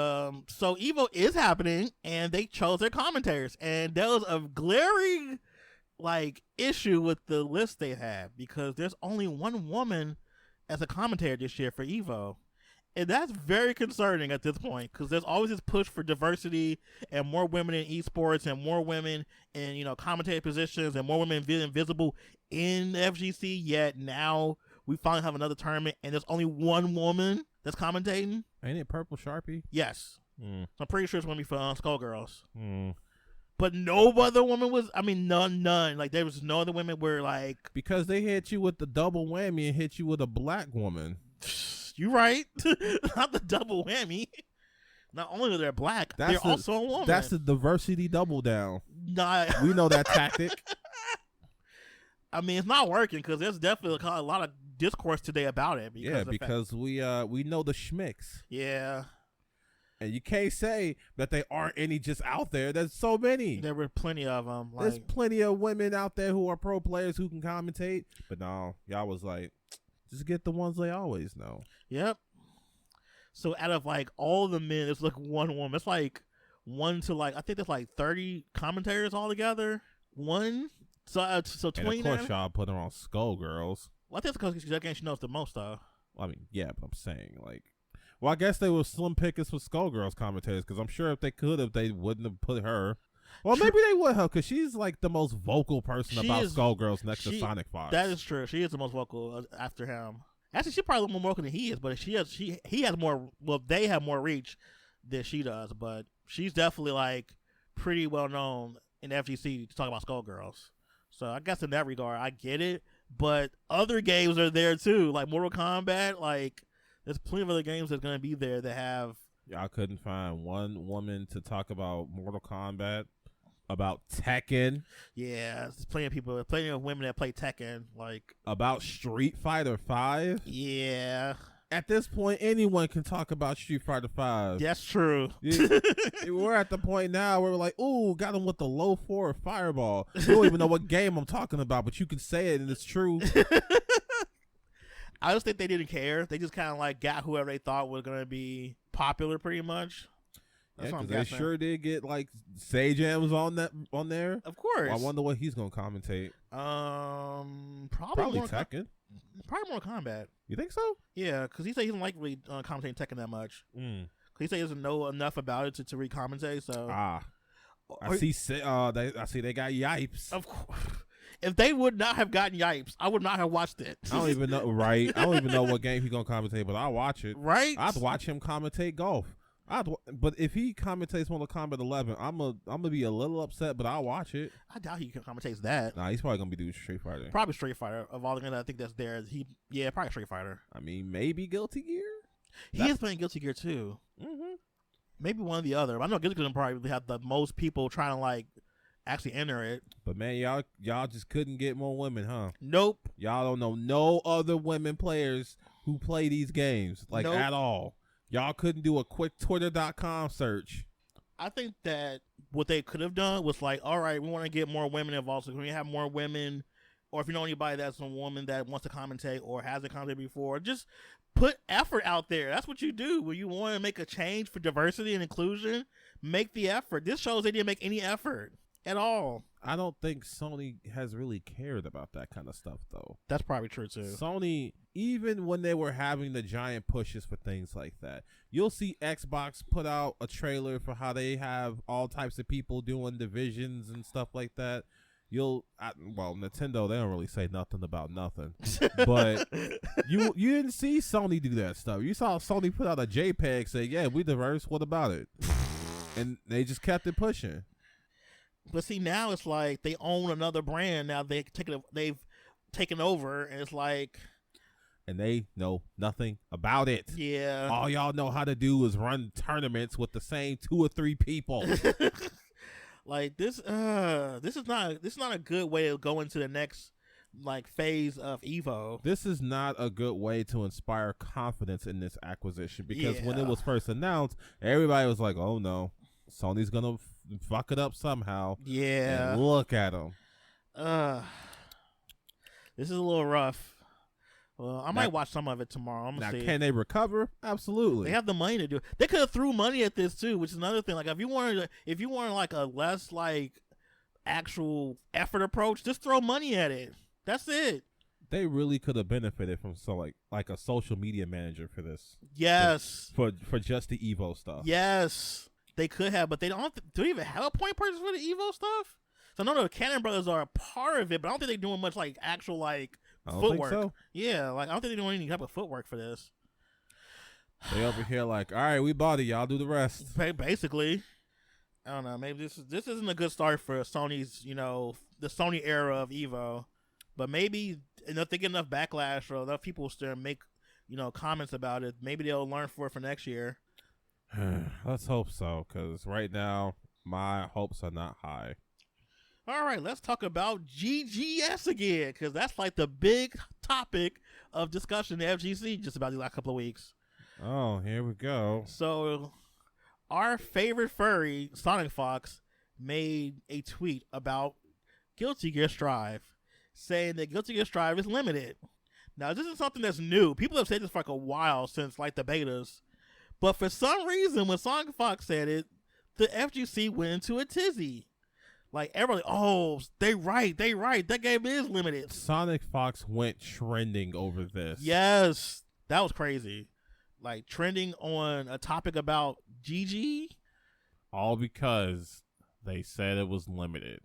[SPEAKER 1] so EVO is happening, and they chose their commentators, and there was a glaring issue with the list they had, because there's only one woman as a commentator this year for EVO, and that's very concerning at this point, because there's always this push for diversity and more women in esports and more women in commentator positions and more women being visible in FGC. Yet now we finally have another tournament, and there's only one woman that's commentating.
[SPEAKER 2] Ain't it Purple Sharpie?
[SPEAKER 1] Yes. So I'm pretty sure it's going to be for Skullgirls. But no other woman was, none. Like, there was no other women where,
[SPEAKER 2] because they hit you with the double whammy and hit you with a black woman.
[SPEAKER 1] You right. Not the double whammy. Not only are they black, they're also a woman.
[SPEAKER 2] That's the diversity double down.
[SPEAKER 1] Nah.
[SPEAKER 2] We know that tactic.
[SPEAKER 1] It's not working, because there's definitely a lot of discourse today about it.
[SPEAKER 2] Because we know the schmicks.
[SPEAKER 1] Yeah.
[SPEAKER 2] And you can't say that there aren't any just out there. There's so many.
[SPEAKER 1] There were plenty of them.
[SPEAKER 2] There's plenty of women out there who are pro players who can commentate. But no, y'all was like, just get the ones they always know.
[SPEAKER 1] Yep. So out of all the men, it's one woman. It's 1 to I think there's 30 commentators altogether. One. So 29.
[SPEAKER 2] And of course y'all put her on Skullgirls.
[SPEAKER 1] Well, I think it's because she knows the most though.
[SPEAKER 2] Yeah, but I'm saying well, I guess they were slim pickings for Skullgirls commentators, because I'm sure if they could have, they wouldn't have put her. Well, maybe they would have, because she's the most vocal person about Skullgirls next to SonicFox.
[SPEAKER 1] That is true. She is the most vocal after him. Actually, she's probably a little more vocal than he is, but he has more. Well, they have more reach than she does, but she's definitely like pretty well known in FGC to talk about Skullgirls. So I guess in that regard, I get it. But other games are there too, like Mortal Kombat. Like there's plenty of other games that's gonna be there that have.
[SPEAKER 2] Y'all couldn't find one woman to talk about Mortal Kombat, about Tekken.
[SPEAKER 1] Yeah, there's plenty of women that play Tekken. Like
[SPEAKER 2] about Street Fighter 5.
[SPEAKER 1] Yeah.
[SPEAKER 2] At this point, anyone can talk about Street Fighter 5.
[SPEAKER 1] That's true.
[SPEAKER 2] We're at the point now where we're like, ooh, got him with the low 4 fireball. You don't even know what game I'm talking about, but you can say it and it's true.
[SPEAKER 1] I just think they didn't care. They just kind of like got whoever they thought was going to be popular pretty much.
[SPEAKER 2] That's because they sure did get like Sage M's on there.
[SPEAKER 1] Of course.
[SPEAKER 2] Well, I wonder what he's going to commentate.
[SPEAKER 1] Probably
[SPEAKER 2] Tekken.
[SPEAKER 1] Probably Mortal Kombat.
[SPEAKER 2] You think so?
[SPEAKER 1] Yeah, because he said he doesn't like really commentating Tekken that much. He said he doesn't know enough about it to re-commentate. So I see they got Yipes. Of course. If they would not have gotten Yipes, I would not have watched it.
[SPEAKER 2] I don't even know. Right? I don't even know what game he's gonna commentate, but I'll watch it.
[SPEAKER 1] Right?
[SPEAKER 2] I'd watch him commentate golf. But if he commentates Mortal Kombat 11, I'm gonna be a little upset, but I'll watch it.
[SPEAKER 1] I doubt he commentates that.
[SPEAKER 2] Nah, he's probably gonna be doing Street Fighter.
[SPEAKER 1] Probably Street Fighter. Of all the games I think that's there, probably Street Fighter.
[SPEAKER 2] I mean, maybe Guilty Gear.
[SPEAKER 1] He is playing Guilty Gear too. Maybe one or the other. But I know Guilty Gear probably have the most people trying to like actually enter it.
[SPEAKER 2] But man, y'all just couldn't get more women, huh?
[SPEAKER 1] Nope.
[SPEAKER 2] Y'all don't know no other women players who play these games at all. Y'all couldn't do a quick Twitter.com search.
[SPEAKER 1] I think that what they could have done was like, all right, we want to get more women involved. So can we have more women? Or if you know anybody that's a woman that wants to commentate or hasn't commentated before, just put effort out there. That's what you do. When you want to make a change for diversity and inclusion, make the effort. This shows they didn't make any effort at all.
[SPEAKER 2] I don't think Sony has really cared about that kind of stuff, though.
[SPEAKER 1] That's probably true, too.
[SPEAKER 2] Sony, even when they were having the giant pushes for things like that, you'll see Xbox put out a trailer for how they have all types of people doing divisions and stuff like that. Nintendo, they don't really say nothing about nothing. But you didn't see Sony do that stuff. You saw Sony put out a JPEG say, yeah, we diverse, what about it? And they just kept it pushing.
[SPEAKER 1] But see, now it's like they own another brand. Now they've taken over, and it's like,
[SPEAKER 2] and they know nothing about it.
[SPEAKER 1] Yeah,
[SPEAKER 2] all y'all know how to do is run tournaments with the same 2 or 3 people.
[SPEAKER 1] Like this is not a good way to go into the next like phase of Evo.
[SPEAKER 2] This is not a good way to inspire confidence in this acquisition, because when it was first announced, everybody was like, "Oh no, Sony's gonna fuck it up somehow."
[SPEAKER 1] Yeah,
[SPEAKER 2] and look at them.
[SPEAKER 1] This is a little rough. Well, I might watch some of it tomorrow. I'm gonna see.
[SPEAKER 2] Can they recover? Absolutely.
[SPEAKER 1] They have the money to do it. They could have threw money at this too, which is another thing. Like if you wanted like a less like actual effort approach, just throw money at it. That's it.
[SPEAKER 2] They really could have benefited from like a social media manager for this.
[SPEAKER 1] Yes.
[SPEAKER 2] For just the Evo stuff.
[SPEAKER 1] Yes, they could have, but they don't. Do they even have a point person for the Evo stuff? So I know the Cannon Brothers are a part of it, but I don't think they're doing much like actual like footwork.
[SPEAKER 2] Think so.
[SPEAKER 1] Yeah, like I don't think they're doing any type of footwork for this.
[SPEAKER 2] They over here like, all right, we bought it, y'all do the rest.
[SPEAKER 1] Basically, I don't know. Maybe this isn't a good start for Sony's, the Sony era of Evo. But maybe if they get enough backlash or enough people still make, comments about it, maybe they'll learn for next year.
[SPEAKER 2] Let's hope so, because right now my hopes are not high.
[SPEAKER 1] All right, let's talk about GGS again, because that's like the big topic of discussion in FGC just about the last couple of weeks.
[SPEAKER 2] Oh, here we go.
[SPEAKER 1] So, our favorite furry, SonicFox, made a tweet about Guilty Gear Strive, saying that Guilty Gear Strive is limited. Now, this is something that's new. People have said this for like a while since like the betas. But for some reason, when SonicFox said it, the FGC went into a tizzy. Like, everybody, they right. That game is limited.
[SPEAKER 2] SonicFox went trending over this.
[SPEAKER 1] Yes. That was crazy. Like, trending on a topic about GG.
[SPEAKER 2] All because they said it was limited.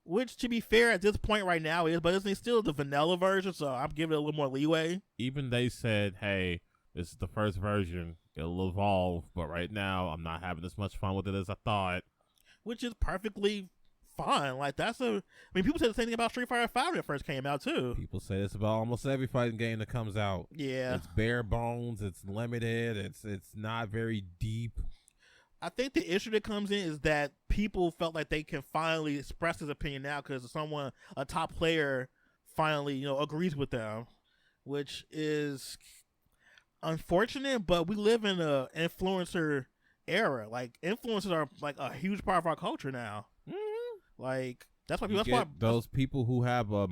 [SPEAKER 1] Which, to be fair, at this point right now is, but it's still the vanilla version, so I'm giving it a little more leeway.
[SPEAKER 2] Even they said, hey, This is the first version. It'll evolve, but right now I'm not having as much fun with it as I thought.
[SPEAKER 1] Which is perfectly fine. Like people say the same thing about Street Fighter 5 when it first came out too.
[SPEAKER 2] People say this about almost every fighting game that comes out.
[SPEAKER 1] Yeah.
[SPEAKER 2] It's bare bones, it's limited, it's not very deep.
[SPEAKER 1] I think the issue that comes in is that people felt like they can finally express his opinion now because a top player finally, agrees with them, which is unfortunate, but we live in a influencer era. Like, influencers are like a huge part of our culture now. Mm-hmm. Like, that's why
[SPEAKER 2] those people who have a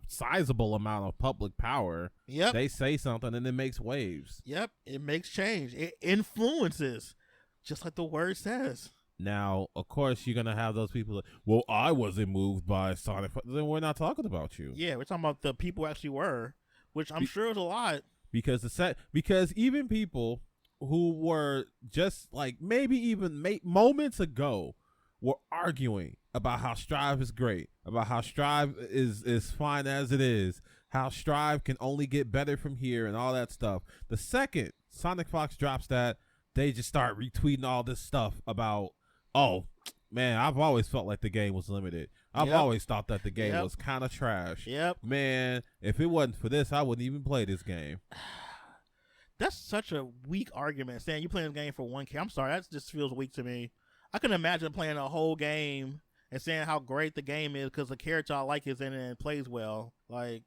[SPEAKER 2] sizable amount of public power.
[SPEAKER 1] Yep.
[SPEAKER 2] They say something and it makes waves.
[SPEAKER 1] Yep. It makes change. It influences, just like the word says.
[SPEAKER 2] Now, of course, you're going to have those people like, well, I wasn't moved by SonicFox. Then we're not talking about you.
[SPEAKER 1] Yeah, we're talking about the people who actually were, which I'm sure is a lot.
[SPEAKER 2] Because even people who were just like maybe even moments ago were arguing about how Strive is great, about how Strive is fine as it is, how Strive can only get better from here and all that stuff. The second SonicFox drops that, they just start retweeting all this stuff about, oh, man, I've always felt like the game was limited. I've always thought that the game was kind of trash.
[SPEAKER 1] Yep.
[SPEAKER 2] Man, if it wasn't for this, I wouldn't even play this game.
[SPEAKER 1] That's such a weak argument, saying you playing this game for 1K. I'm sorry, that just feels weak to me. I can imagine playing a whole game and saying how great the game is because the character I like is in it and plays well. Like,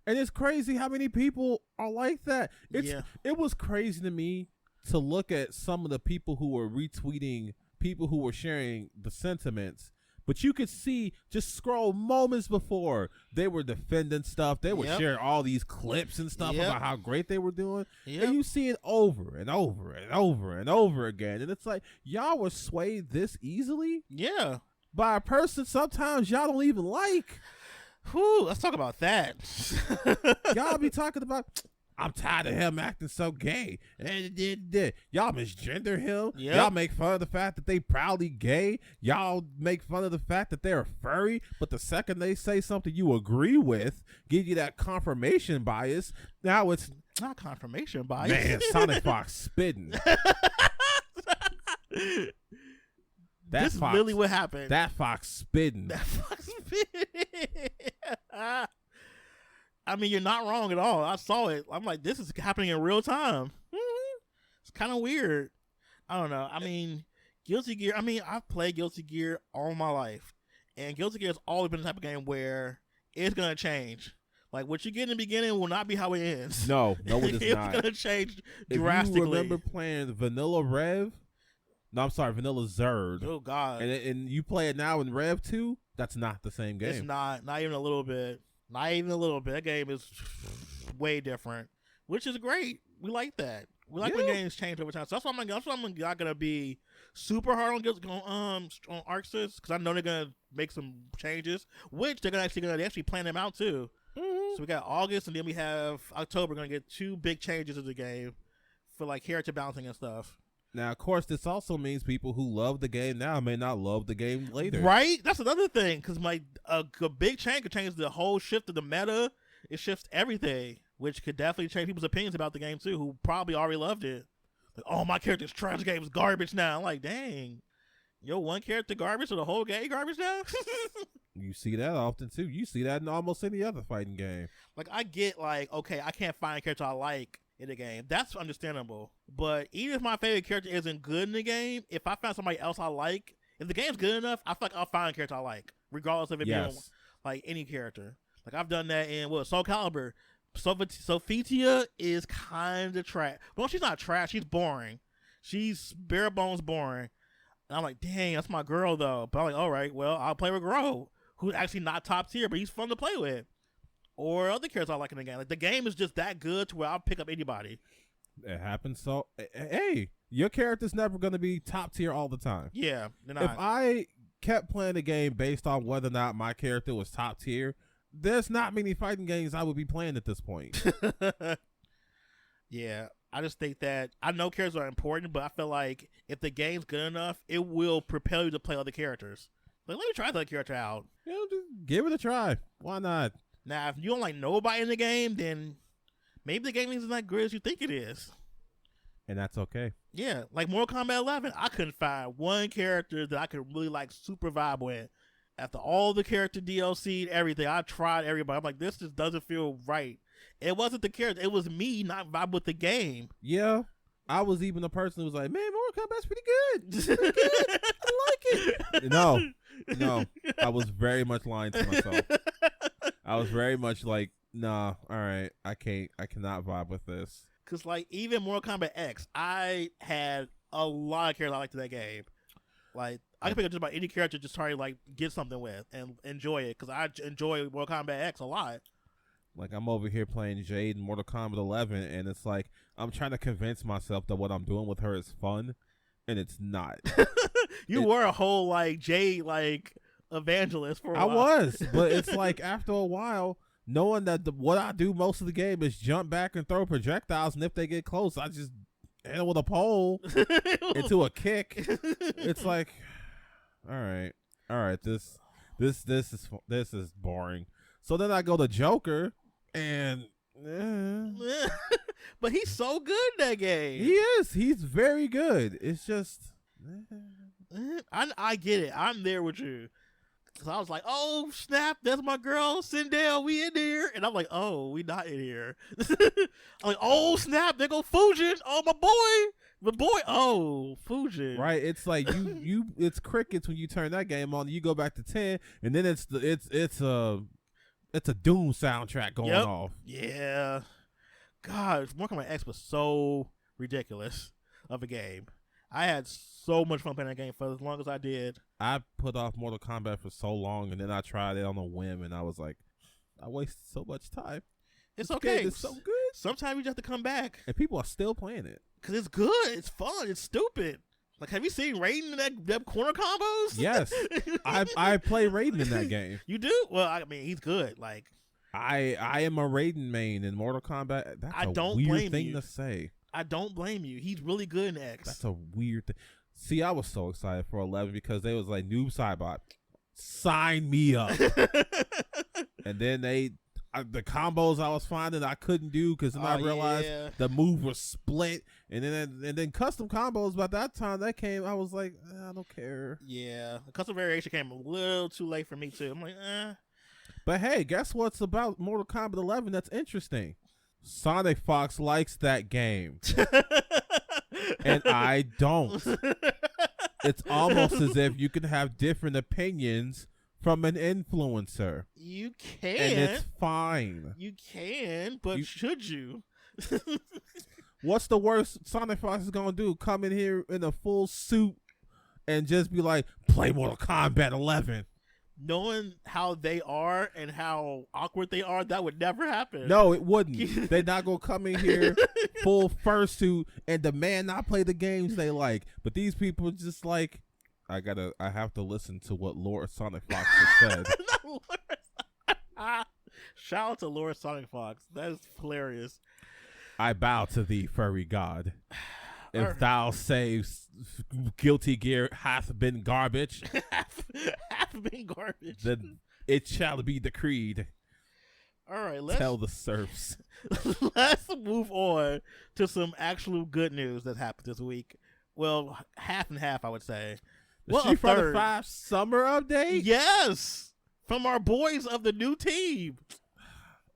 [SPEAKER 2] and it's crazy how many people are like that. It was crazy to me to look at some of the people who were retweeting people who were sharing the sentiments, but you could see, just scroll moments before, they were defending stuff. They were sharing all these clips and stuff about how great they were doing. And you see it over and over and over and over again. And it's like, y'all were swayed this easily?
[SPEAKER 1] Yeah.
[SPEAKER 2] By a person sometimes y'all don't even like.
[SPEAKER 1] Whew, let's talk about that.
[SPEAKER 2] Y'all be talking about, I'm tired of him acting so gay. And y'all misgender him. Yep. Y'all make fun of the fact that they proudly gay. Y'all make fun of the fact that they're furry. But the second they say something you agree with, give you that confirmation bias. Now it's
[SPEAKER 1] not confirmation bias.
[SPEAKER 2] Man, SonicFox spitting.
[SPEAKER 1] This is really what happened.
[SPEAKER 2] That Fox spitting.
[SPEAKER 1] That Fox spitting. I mean, you're not wrong at all. I saw it. I'm like, this is happening in real time. Mm-hmm. It's kind of weird. I don't know. I mean, Guilty Gear. I mean, I've played Guilty Gear all my life, and Guilty Gear has always been the type of game where it's gonna change. Like, what you get in the beginning will not be how it ends.
[SPEAKER 2] No, it is
[SPEAKER 1] it's
[SPEAKER 2] not.
[SPEAKER 1] It's gonna change drastically.
[SPEAKER 2] If you remember playing Vanilla Rev, no, I'm sorry, Vanilla Zerd.
[SPEAKER 1] Oh God!
[SPEAKER 2] And you play it now in Rev 2. That's not the same game.
[SPEAKER 1] It's not even a little bit. Not even a little bit. That game is way different, which is great. We like that. We like when games change over time. So that's why I'm not gonna be super hard on ArcSys, because I know they're gonna make some changes, which they're actually plan them out too. Mm-hmm. So we got August, and then we have October. We're gonna get 2 big changes in the game for like character balancing and stuff.
[SPEAKER 2] Now, of course, this also means people who love the game now may not love the game later.
[SPEAKER 1] Right? That's another thing, because a big change could change the whole shift of the meta. It shifts everything, which could definitely change people's opinions about the game, too, who probably already loved it. Like, oh, my character's trash, the game's garbage now. I'm like, dang. Yo, one character garbage, so the whole game garbage now?
[SPEAKER 2] You see that often, too. You see that in almost any other fighting game.
[SPEAKER 1] Like, I get, like, okay, I can't find a character I like in the game. That's understandable. But even if my favorite character isn't good in the game, if I find somebody else I like, if the game's good enough, I feel like I'll find a character I like, regardless of it being like any character. Like, I've done that in Soul Calibur. Sophitia is kind of trash. Well, she's not trash. She's boring. She's bare bones boring. And I'm like, dang, that's my girl though. But I'm like, all right, well, I'll play with Gro, who's actually not top tier, but he's fun to play with. Or other characters I like in the game. Like, the game is just that good to where I'll pick up anybody.
[SPEAKER 2] It happens. So, hey, your character's never going to be top tier all the time.
[SPEAKER 1] Yeah.
[SPEAKER 2] If I kept playing the game based on whether or not my character was top tier, there's not many fighting games I would be playing at this point.
[SPEAKER 1] Yeah. I just think that I know characters are important, but I feel like if the game's good enough, it will propel you to play other characters. Like, let me try that character out.
[SPEAKER 2] Just give it a try. Why not?
[SPEAKER 1] Now, if you don't like nobody in the game, then Maybe the game isn't that good as you think it is.
[SPEAKER 2] And that's okay.
[SPEAKER 1] Yeah, like Mortal Kombat 11, I couldn't find one character that I could really like super vibe with. After all the character DLC and everything, I tried everybody. I'm like, this just doesn't feel right. It wasn't the character. It was me not vibe with the game.
[SPEAKER 2] Yeah. I was even the person who was like, man, Mortal Kombat's pretty good. It's pretty good. I like it. No. I was very much lying to myself. I was very much like, nah, all right, I cannot vibe with this.
[SPEAKER 1] Because, like, even Mortal Kombat X, I had a lot of characters I liked in that game. Like, I can pick up just about any character just try to, like, get something with and enjoy it. Because I enjoy Mortal Kombat X a lot.
[SPEAKER 2] Like, I'm over here playing Jade in Mortal Kombat 11, and it's like, I'm trying to convince myself that what I'm doing with her is fun, and it's not.
[SPEAKER 1] You were a whole, like, Jade, like, evangelist for a while.
[SPEAKER 2] I was, but it's like, after a while, knowing that what I do most of the game is jump back and throw projectiles, and if they get close, I just hit them with a pole into a kick. It's like, all right, this is boring. So then I go to Joker, and
[SPEAKER 1] but he's so good in that game.
[SPEAKER 2] He is. He's very good. It's just,
[SPEAKER 1] I get it. I'm there with you. Cause I was like, oh snap, that's my girl Sindel, we in here, and I'm like, oh, we not in here. I'm like, oh snap, there go Fujin, oh my boy, oh Fujin.
[SPEAKER 2] Right, it's like you it's crickets when you turn that game on. You go back to 10, and then it's a Doom soundtrack going off.
[SPEAKER 1] Yeah, God, Mortal Kombat X was so ridiculous of a game. I had so much fun playing that game for as long as I did.
[SPEAKER 2] I put off Mortal Kombat for so long, and then I tried it on a whim, and I was like, I wasted so much time.
[SPEAKER 1] It's okay.
[SPEAKER 2] It's so good.
[SPEAKER 1] Sometimes you just have to come back.
[SPEAKER 2] And people are still playing it.
[SPEAKER 1] Because it's good. It's fun. It's stupid. Like, have you seen Raiden in that corner combos?
[SPEAKER 2] Yes. I play Raiden in that game.
[SPEAKER 1] You do? Well, I mean, he's good. Like,
[SPEAKER 2] I am a Raiden main in Mortal Kombat. That's a weird thing to say.
[SPEAKER 1] I don't blame you. He's really good in X.
[SPEAKER 2] That's a weird thing. See, I was so excited for 11 because they was like, Noob Saibot, sign me up. And then the combos I was finding I couldn't do because then I realized the move was split. And then custom combos, by that time that came, I was like, I don't care.
[SPEAKER 1] Yeah. The custom variation came a little too late for me too. I'm like,
[SPEAKER 2] But hey, guess what's about Mortal Kombat 11 that's interesting? SonicFox likes that game. And I don't. It's almost as if you can have different opinions from an influencer.
[SPEAKER 1] You can.
[SPEAKER 2] And it's fine.
[SPEAKER 1] You can, but should you?
[SPEAKER 2] What's the worst SonicFox is going to do? Come in here in a full suit and just be like, play Mortal Kombat 11.
[SPEAKER 1] Knowing how they are and how awkward they are, that would never happen.
[SPEAKER 2] No, it wouldn't. They're not going to come in here full fursuit and demand not play the games they like. But these people just like, I have to listen to what Lord SonicFox has said.
[SPEAKER 1] Shout out to Lord SonicFox. That is hilarious.
[SPEAKER 2] I bow to thee, furry god. If thou saves Guilty Gear hath been garbage,
[SPEAKER 1] hath been garbage,
[SPEAKER 2] then it shall be decreed.
[SPEAKER 1] All right,
[SPEAKER 2] tell the serfs.
[SPEAKER 1] Let's move on to some actual good news that happened this week. Well, half and half, I would say.
[SPEAKER 2] The Street Fighter 5 summer update?
[SPEAKER 1] Yes, from our boys of the new team.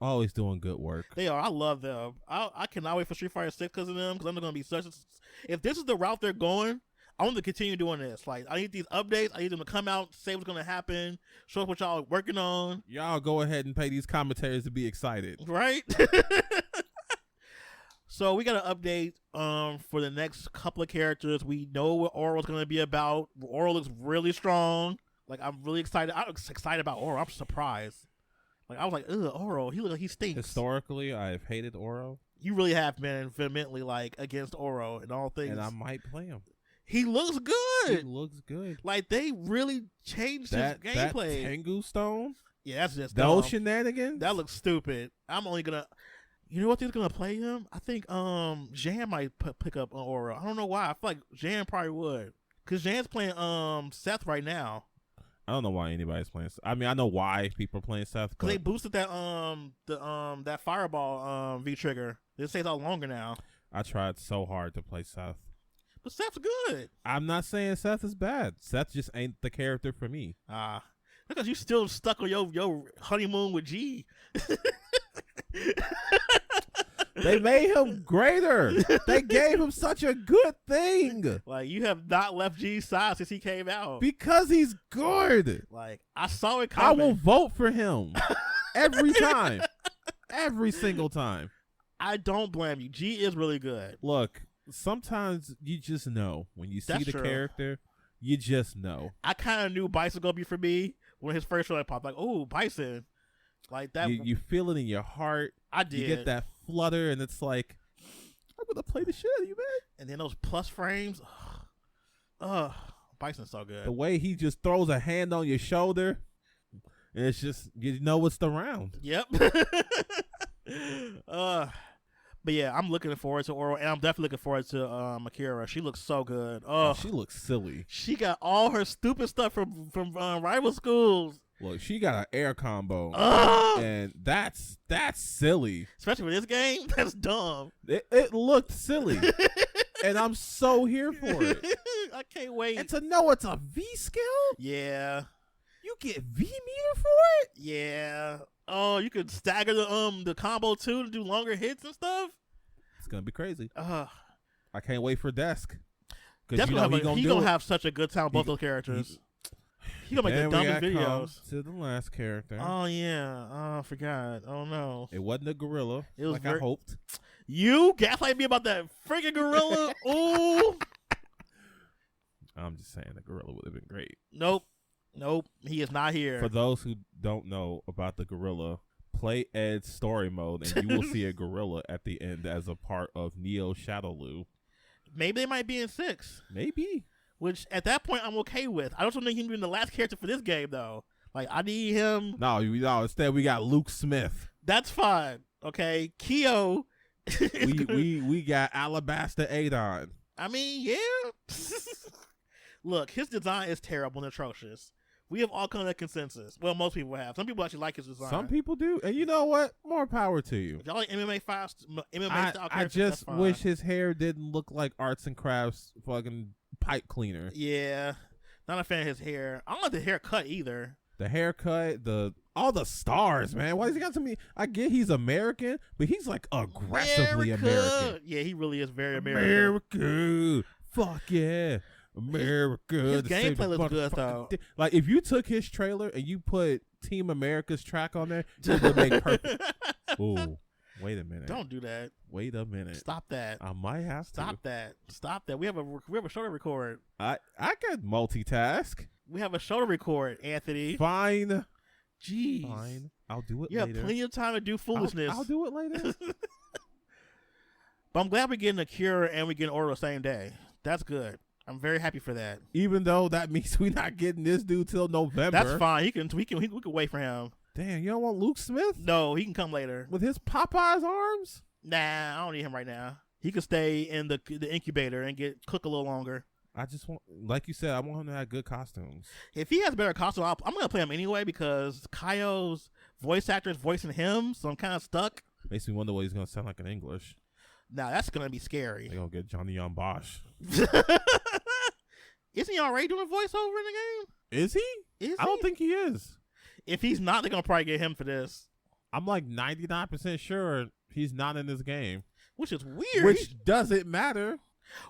[SPEAKER 2] Always doing good work.
[SPEAKER 1] They are. I love them. I cannot wait for Street Fighter 6 because of them, because I'm going to be such a... If this is the route they're going, I want to continue doing this. Like, I need these updates. I need them to come out, say what's going to happen, show us what y'all are working on.
[SPEAKER 2] Y'all go ahead and pay these commentators to be excited.
[SPEAKER 1] Right? So we got an update for the next couple of characters. We know what Oro's going to be about. Oro looks really strong. Like, I'm really excited. I'm excited about Oro. I'm surprised. Like, I was like, ugh, Oro, he looks like he stinks.
[SPEAKER 2] Historically, I've hated Oro.
[SPEAKER 1] You really have been vehemently, like, against Oro and all things.
[SPEAKER 2] And I might play him.
[SPEAKER 1] He looks good.
[SPEAKER 2] He looks good.
[SPEAKER 1] Like, they really changed his gameplay.
[SPEAKER 2] That Tengu Stone?
[SPEAKER 1] Yeah, that's just
[SPEAKER 2] those
[SPEAKER 1] dumb.
[SPEAKER 2] shenanigans?
[SPEAKER 1] That looks stupid. I'm only gonna... You know what they're gonna play him? I think Jan might pick up Oro. I don't know why. I feel like Jan probably would. Because Jan's playing Seth right now.
[SPEAKER 2] I don't know why anybody's playing. I mean, I know why people are playing Seth.
[SPEAKER 1] Because they boosted that that fireball V trigger. It stays out longer now.
[SPEAKER 2] I tried so hard to play Seth.
[SPEAKER 1] But Seth's good.
[SPEAKER 2] I'm not saying Seth is bad. Seth just ain't the character for me.
[SPEAKER 1] Because you still stuck on your honeymoon with G.
[SPEAKER 2] They made him greater. They gave him such a good thing.
[SPEAKER 1] Like, you have not left G's side since he came out.
[SPEAKER 2] Because he's good.
[SPEAKER 1] Like, I saw it coming.
[SPEAKER 2] I will vote for him every time. Every single time.
[SPEAKER 1] I don't blame you. G is really good.
[SPEAKER 2] Look, sometimes you just know. When you see the character, you just know.
[SPEAKER 1] I kind of knew Bison gonna be for me when his first trailer popped. Like, oh, Bison. Like that.
[SPEAKER 2] You feel it in your heart.
[SPEAKER 1] I did.
[SPEAKER 2] You get that flutter, and it's like, I'm gonna play the shit out of you, man.
[SPEAKER 1] And then those plus frames. Bison's so good.
[SPEAKER 2] The way he just throws a hand on your shoulder, and it's just, you know it's the round.
[SPEAKER 1] Yep. But yeah, I'm looking forward to Oro, and I'm definitely looking forward to Akira. She looks so good.
[SPEAKER 2] She looks silly.
[SPEAKER 1] She got all her stupid stuff from rival schools.
[SPEAKER 2] Look, she got an air combo, and that's silly.
[SPEAKER 1] Especially with this game, that's dumb.
[SPEAKER 2] It looked silly, and I'm so here for it.
[SPEAKER 1] I can't wait.
[SPEAKER 2] And to know it's a V skill?
[SPEAKER 1] Yeah.
[SPEAKER 2] You get V meter for it?
[SPEAKER 1] Yeah. Oh, you could stagger the combo too to do longer hits and stuff.
[SPEAKER 2] It's gonna be crazy.
[SPEAKER 1] I
[SPEAKER 2] can't wait for Desk.
[SPEAKER 1] Because he's gonna have such a good time with both those characters. He's gonna make the dumbest videos.
[SPEAKER 2] To the last character.
[SPEAKER 1] Oh yeah. Oh, I forgot. Oh no.
[SPEAKER 2] It wasn't a gorilla. It was
[SPEAKER 1] I
[SPEAKER 2] hoped.
[SPEAKER 1] You gaslight me about that freaking gorilla. Ooh.
[SPEAKER 2] I'm just saying the gorilla would have been great.
[SPEAKER 1] Nope. He is not here.
[SPEAKER 2] For those who don't know about the gorilla, play Ed's story mode, and you will see a gorilla at the end as a part of Neo Shadowloo.
[SPEAKER 1] Maybe they might be in 6.
[SPEAKER 2] Maybe.
[SPEAKER 1] Which, at that point, I'm okay with. I don't think he's been the last character for this game, though. Like, I need him.
[SPEAKER 2] No, instead we got Luke Smith.
[SPEAKER 1] That's fine. Okay, Kyo.
[SPEAKER 2] we got Alabaster Adon.
[SPEAKER 1] I mean, yeah. Look, his design is terrible and atrocious. We have all come to consensus. Well, most people have. Some people actually like his design.
[SPEAKER 2] Some people do, and you know what? More power to you.
[SPEAKER 1] If y'all like MMA style characters,
[SPEAKER 2] I just wish his hair didn't look like Arts and Crafts fucking pipe cleaner.
[SPEAKER 1] Yeah, not a fan of his hair. I don't like the haircut either.
[SPEAKER 2] The haircut, all the stars, man. Why does he got to me? I get he's American, but he's like aggressively American.
[SPEAKER 1] Yeah, he really is very American.
[SPEAKER 2] America. Fuck yeah. America.
[SPEAKER 1] His gameplay looks good though.
[SPEAKER 2] Like if you took his trailer and you put Team America's track on there, it would make perfect. Ooh, wait a minute.
[SPEAKER 1] Don't do that.
[SPEAKER 2] Wait a minute.
[SPEAKER 1] Stop that.
[SPEAKER 2] I might have
[SPEAKER 1] to. Stop that. We have a show to record.
[SPEAKER 2] I can multitask.
[SPEAKER 1] We have a show to record, Anthony.
[SPEAKER 2] Fine.
[SPEAKER 1] Jeez.
[SPEAKER 2] Fine. I'll do it
[SPEAKER 1] later.
[SPEAKER 2] You
[SPEAKER 1] have plenty of time to do foolishness.
[SPEAKER 2] I'll do it later.
[SPEAKER 1] But I'm glad we're getting a Cure and we're getting Oro the same day. That's good. I'm very happy for that.
[SPEAKER 2] Even though that means we're not getting this dude till November.
[SPEAKER 1] That's fine. We can wait for him.
[SPEAKER 2] Damn, you don't want Luke Smith?
[SPEAKER 1] No, he can come later.
[SPEAKER 2] With his Popeye's arms?
[SPEAKER 1] Nah, I don't need him right now. He can stay in the incubator and cook a little longer.
[SPEAKER 2] I just want, like you said, I want him to have good costumes.
[SPEAKER 1] If he has better costumes, I'm going to play him anyway because Kaio's voice actor is voicing him, so I'm kind of stuck.
[SPEAKER 2] Makes me wonder what he's going to sound like in English.
[SPEAKER 1] Now, that's going to be scary.
[SPEAKER 2] They're going to get Johnny Young Bosch.
[SPEAKER 1] Isn't he already doing voiceover in the game?
[SPEAKER 2] Is he? I don't think he is.
[SPEAKER 1] If he's not, they're going to probably get him for this.
[SPEAKER 2] I'm like 99% sure he's not in this game.
[SPEAKER 1] Which is weird.
[SPEAKER 2] Which doesn't matter.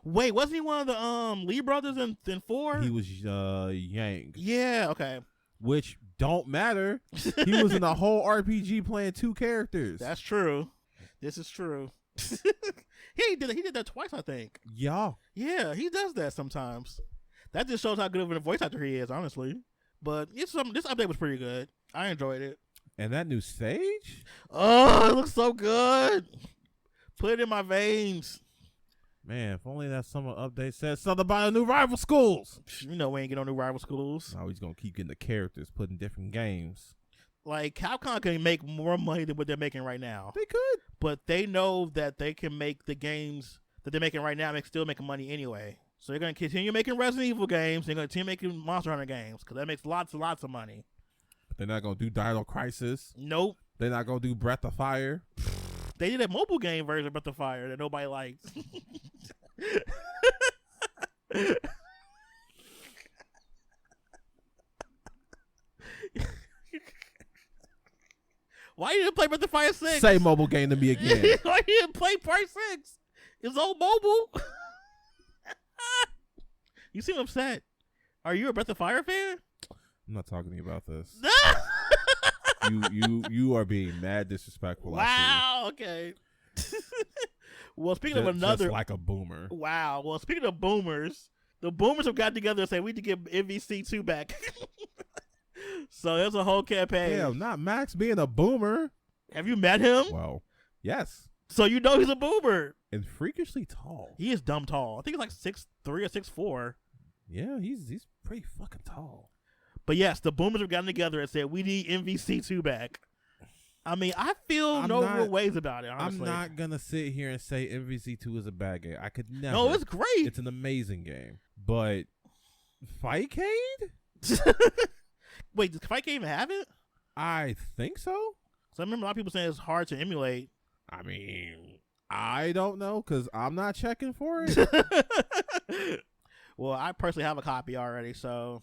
[SPEAKER 1] Wait, wasn't he one of the Lee brothers in 4?
[SPEAKER 2] He was Yang.
[SPEAKER 1] Yeah, okay.
[SPEAKER 2] Which don't matter. He was in a whole RPG playing 2 characters.
[SPEAKER 1] That's true. This is true. He did that twice, I think.
[SPEAKER 2] Yeah.
[SPEAKER 1] Yeah, he does that sometimes. That just shows how good of a voice actor he is, honestly. But this update was pretty good. I enjoyed it.
[SPEAKER 2] And that new stage?
[SPEAKER 1] Oh, it looks so good. Put it in my veins.
[SPEAKER 2] Man, if only that summer update said something about new rival schools.
[SPEAKER 1] You know we ain't getting no new rival schools.
[SPEAKER 2] Now he's going to keep getting the characters put in different games.
[SPEAKER 1] Like, Capcom can make more money than what they're making right now.
[SPEAKER 2] They could.
[SPEAKER 1] But they know that they can make the games that they're making right now still making money anyway. So they're going to continue making Resident Evil games. They're going to continue making Monster Hunter games because that makes lots and lots of money.
[SPEAKER 2] But they're not going to do Dino Crisis.
[SPEAKER 1] Nope.
[SPEAKER 2] They're not going to do Breath of Fire.
[SPEAKER 1] They did a mobile game version of Breath of Fire that nobody liked. Why you didn't play Breath of Fire 6?
[SPEAKER 2] Say mobile game to me again.
[SPEAKER 1] Why you didn't play Part 6? It's on mobile. You seem upset. Are you a Breath of Fire fan?
[SPEAKER 2] I'm not talking to you about this. you are being mad disrespectful.
[SPEAKER 1] Wow. Okay. Well, speaking of another,
[SPEAKER 2] just like a boomer.
[SPEAKER 1] Wow. Well, speaking of boomers, the boomers have gotten together and said we need to get MVC2 back. So there's a whole campaign.
[SPEAKER 2] Damn, not Max being a boomer.
[SPEAKER 1] Have you met him?
[SPEAKER 2] Well, yes.
[SPEAKER 1] So you know he's a boomer.
[SPEAKER 2] And freakishly tall.
[SPEAKER 1] He is dumb tall. I think he's like 6'3" or 6'4".
[SPEAKER 2] Yeah, he's pretty fucking tall.
[SPEAKER 1] But yes, the boomers have gotten together and said we need MVC2 back. I mean, I feel real ways about it, honestly.
[SPEAKER 2] I'm not going to sit here and say MVC2 is a bad game. I could never.
[SPEAKER 1] No, it's great.
[SPEAKER 2] It's an amazing game. But Fightcade?
[SPEAKER 1] Wait, does Fightcade even have it?
[SPEAKER 2] I think so.
[SPEAKER 1] So I remember a lot of people saying it's hard to emulate.
[SPEAKER 2] I mean, I don't know because I'm not checking for it.
[SPEAKER 1] Well, I personally have a copy already, so.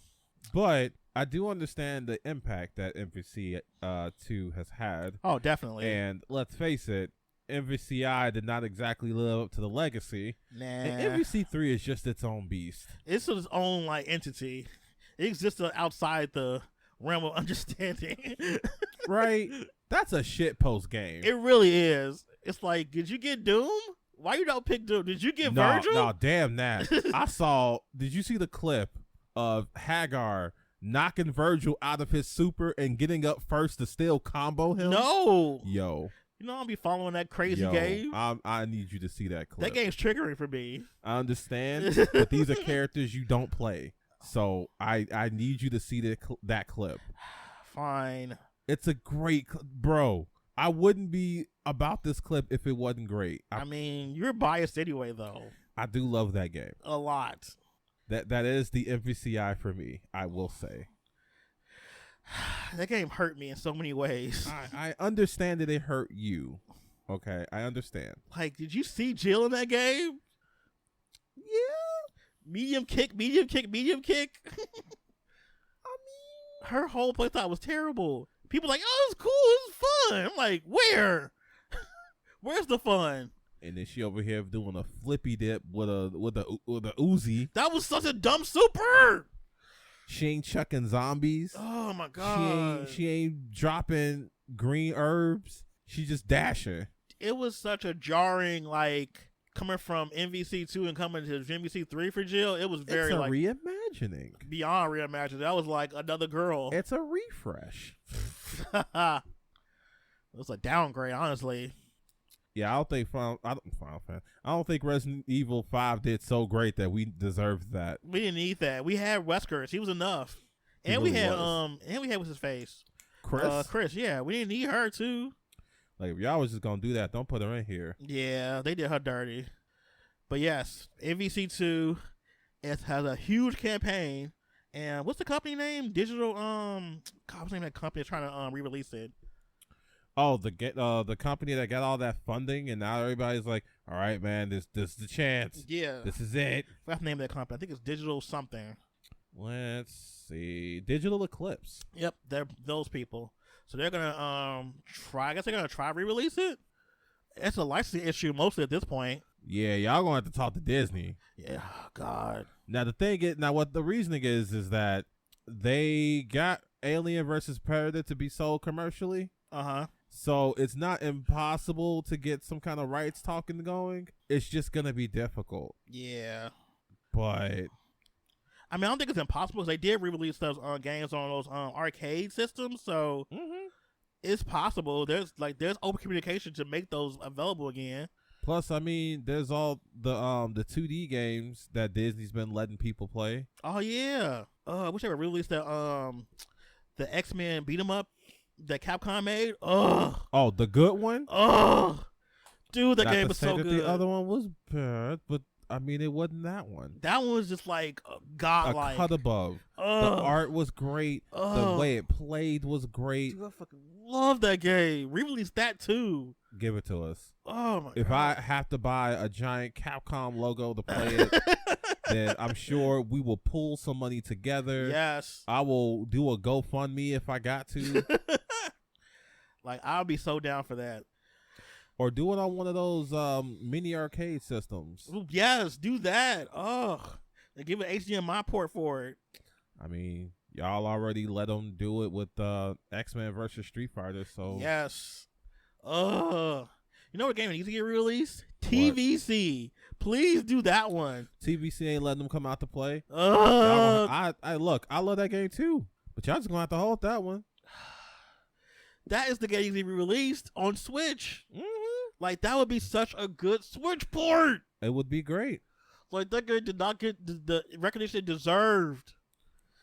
[SPEAKER 2] But I do understand the impact that MVC2 has had.
[SPEAKER 1] Oh, definitely.
[SPEAKER 2] And let's face it, MVCI did not exactly live up to the legacy.
[SPEAKER 1] Nah.
[SPEAKER 2] And MVC3 is just its own beast.
[SPEAKER 1] It's its own like entity. It exists outside the realm of understanding.
[SPEAKER 2] Right? That's a shitpost game.
[SPEAKER 1] It really is. It's like, did you get Doom? Why you don't pick Doom? Did you get Virgil?
[SPEAKER 2] No, damn that. Did you see the clip of Hagar knocking Virgil out of his super and getting up first to still combo him?
[SPEAKER 1] No.
[SPEAKER 2] Yo.
[SPEAKER 1] You know I'll be following that crazy game.
[SPEAKER 2] I need you to see that clip.
[SPEAKER 1] That game's triggering for me.
[SPEAKER 2] I understand, but these are characters you don't play. So I need you to see that clip.
[SPEAKER 1] Fine.
[SPEAKER 2] It's a great bro. I wouldn't be about this clip if it wasn't great.
[SPEAKER 1] I mean, you're biased anyway, though.
[SPEAKER 2] I do love that game.
[SPEAKER 1] A lot.
[SPEAKER 2] That is the MVCI for me, I will say.
[SPEAKER 1] That game hurt me in so many ways.
[SPEAKER 2] I understand that it hurt you. Okay, I understand.
[SPEAKER 1] Like, did you see Jill in that game? Yeah. Medium kick, medium kick, medium kick. I mean, her whole playthrough was terrible. People were like, oh, it's cool, it's fun. I'm like, where? Where's the fun?
[SPEAKER 2] And then she over here doing a flippy dip with a Uzi.
[SPEAKER 1] That was such a dumb super.
[SPEAKER 2] She ain't chucking zombies.
[SPEAKER 1] Oh my god.
[SPEAKER 2] She ain't dropping green herbs. She just dashing.
[SPEAKER 1] It was such a jarring, like, coming from MVC2 and coming to MVC3 for Jill. It was very
[SPEAKER 2] it's a reimagining.
[SPEAKER 1] Beyond reimagining. That was like another girl.
[SPEAKER 2] It's a refresh.
[SPEAKER 1] It was a downgrade, honestly.
[SPEAKER 2] Yeah, I don't think Resident Evil 5 did so great that we deserved that.
[SPEAKER 1] We didn't need that. We had Wesker. He was enough. And we had what's his face? Chris, yeah. We didn't need her too.
[SPEAKER 2] Like if y'all was just gonna do that, don't put her in here.
[SPEAKER 1] Yeah, they did her dirty. But yes, MVC2 has a huge campaign. And what's the company name? Digital what's the name of that company that's trying to re-release it?
[SPEAKER 2] Oh, the company that got all that funding, and now everybody's like, all right, man, this is the chance.
[SPEAKER 1] Yeah.
[SPEAKER 2] This is it.
[SPEAKER 1] What's the name of that company? I think it's Digital something.
[SPEAKER 2] Let's see. Digital Eclipse.
[SPEAKER 1] Yep, they're those people. So they're gonna try re-release it. It's a licensing issue mostly at this point.
[SPEAKER 2] Yeah, y'all gonna have to talk to Disney.
[SPEAKER 1] Yeah, God.
[SPEAKER 2] Now what the reasoning is that they got Alien vs. Predator to be sold commercially.
[SPEAKER 1] Uh-huh.
[SPEAKER 2] So it's not impossible to get some kind of rights talking going. It's just gonna be difficult.
[SPEAKER 1] Yeah.
[SPEAKER 2] But
[SPEAKER 1] I mean, I don't think it's impossible because they did re-release those games on those arcade systems, so it's possible. There's open communication to make those available again.
[SPEAKER 2] Plus, I mean, there's all the 2D games that Disney's been letting people play.
[SPEAKER 1] Oh yeah. I wish they would release the X-Men beat 'em up that Capcom made.
[SPEAKER 2] Oh, the good one?
[SPEAKER 1] Dude, that game was so good.
[SPEAKER 2] The other one was bad, but I mean, it wasn't that one.
[SPEAKER 1] That one was just like
[SPEAKER 2] A
[SPEAKER 1] godlike.
[SPEAKER 2] cut above. The art was great. The way it played was great.
[SPEAKER 1] Dude, I fucking love that game. Re-release that too.
[SPEAKER 2] Give it to us.
[SPEAKER 1] Oh my god.
[SPEAKER 2] If I have to buy a giant Capcom logo to play it, then I'm sure we will pull some money together.
[SPEAKER 1] Yes.
[SPEAKER 2] I will do a GoFundMe if I got to.
[SPEAKER 1] Like, I'll be so down for that.
[SPEAKER 2] Or do it on one of those mini arcade systems.
[SPEAKER 1] Ooh, yes, do that. Oh, they give an HDMI port for it.
[SPEAKER 2] I mean, y'all already let them do it with X-Men versus Street Fighter, so
[SPEAKER 1] Yes. You know what game needs to get released? TVC. Please do that one.
[SPEAKER 2] TVC ain't letting them come out to play.
[SPEAKER 1] I
[SPEAKER 2] I love that game too, but y'all just gonna have to hold that one.
[SPEAKER 1] That is the game needs to be released on Switch.
[SPEAKER 2] Mm-hmm.
[SPEAKER 1] Like, that would be such a good Switch port.
[SPEAKER 2] It would be great.
[SPEAKER 1] Like, that game did not get the recognition it deserved.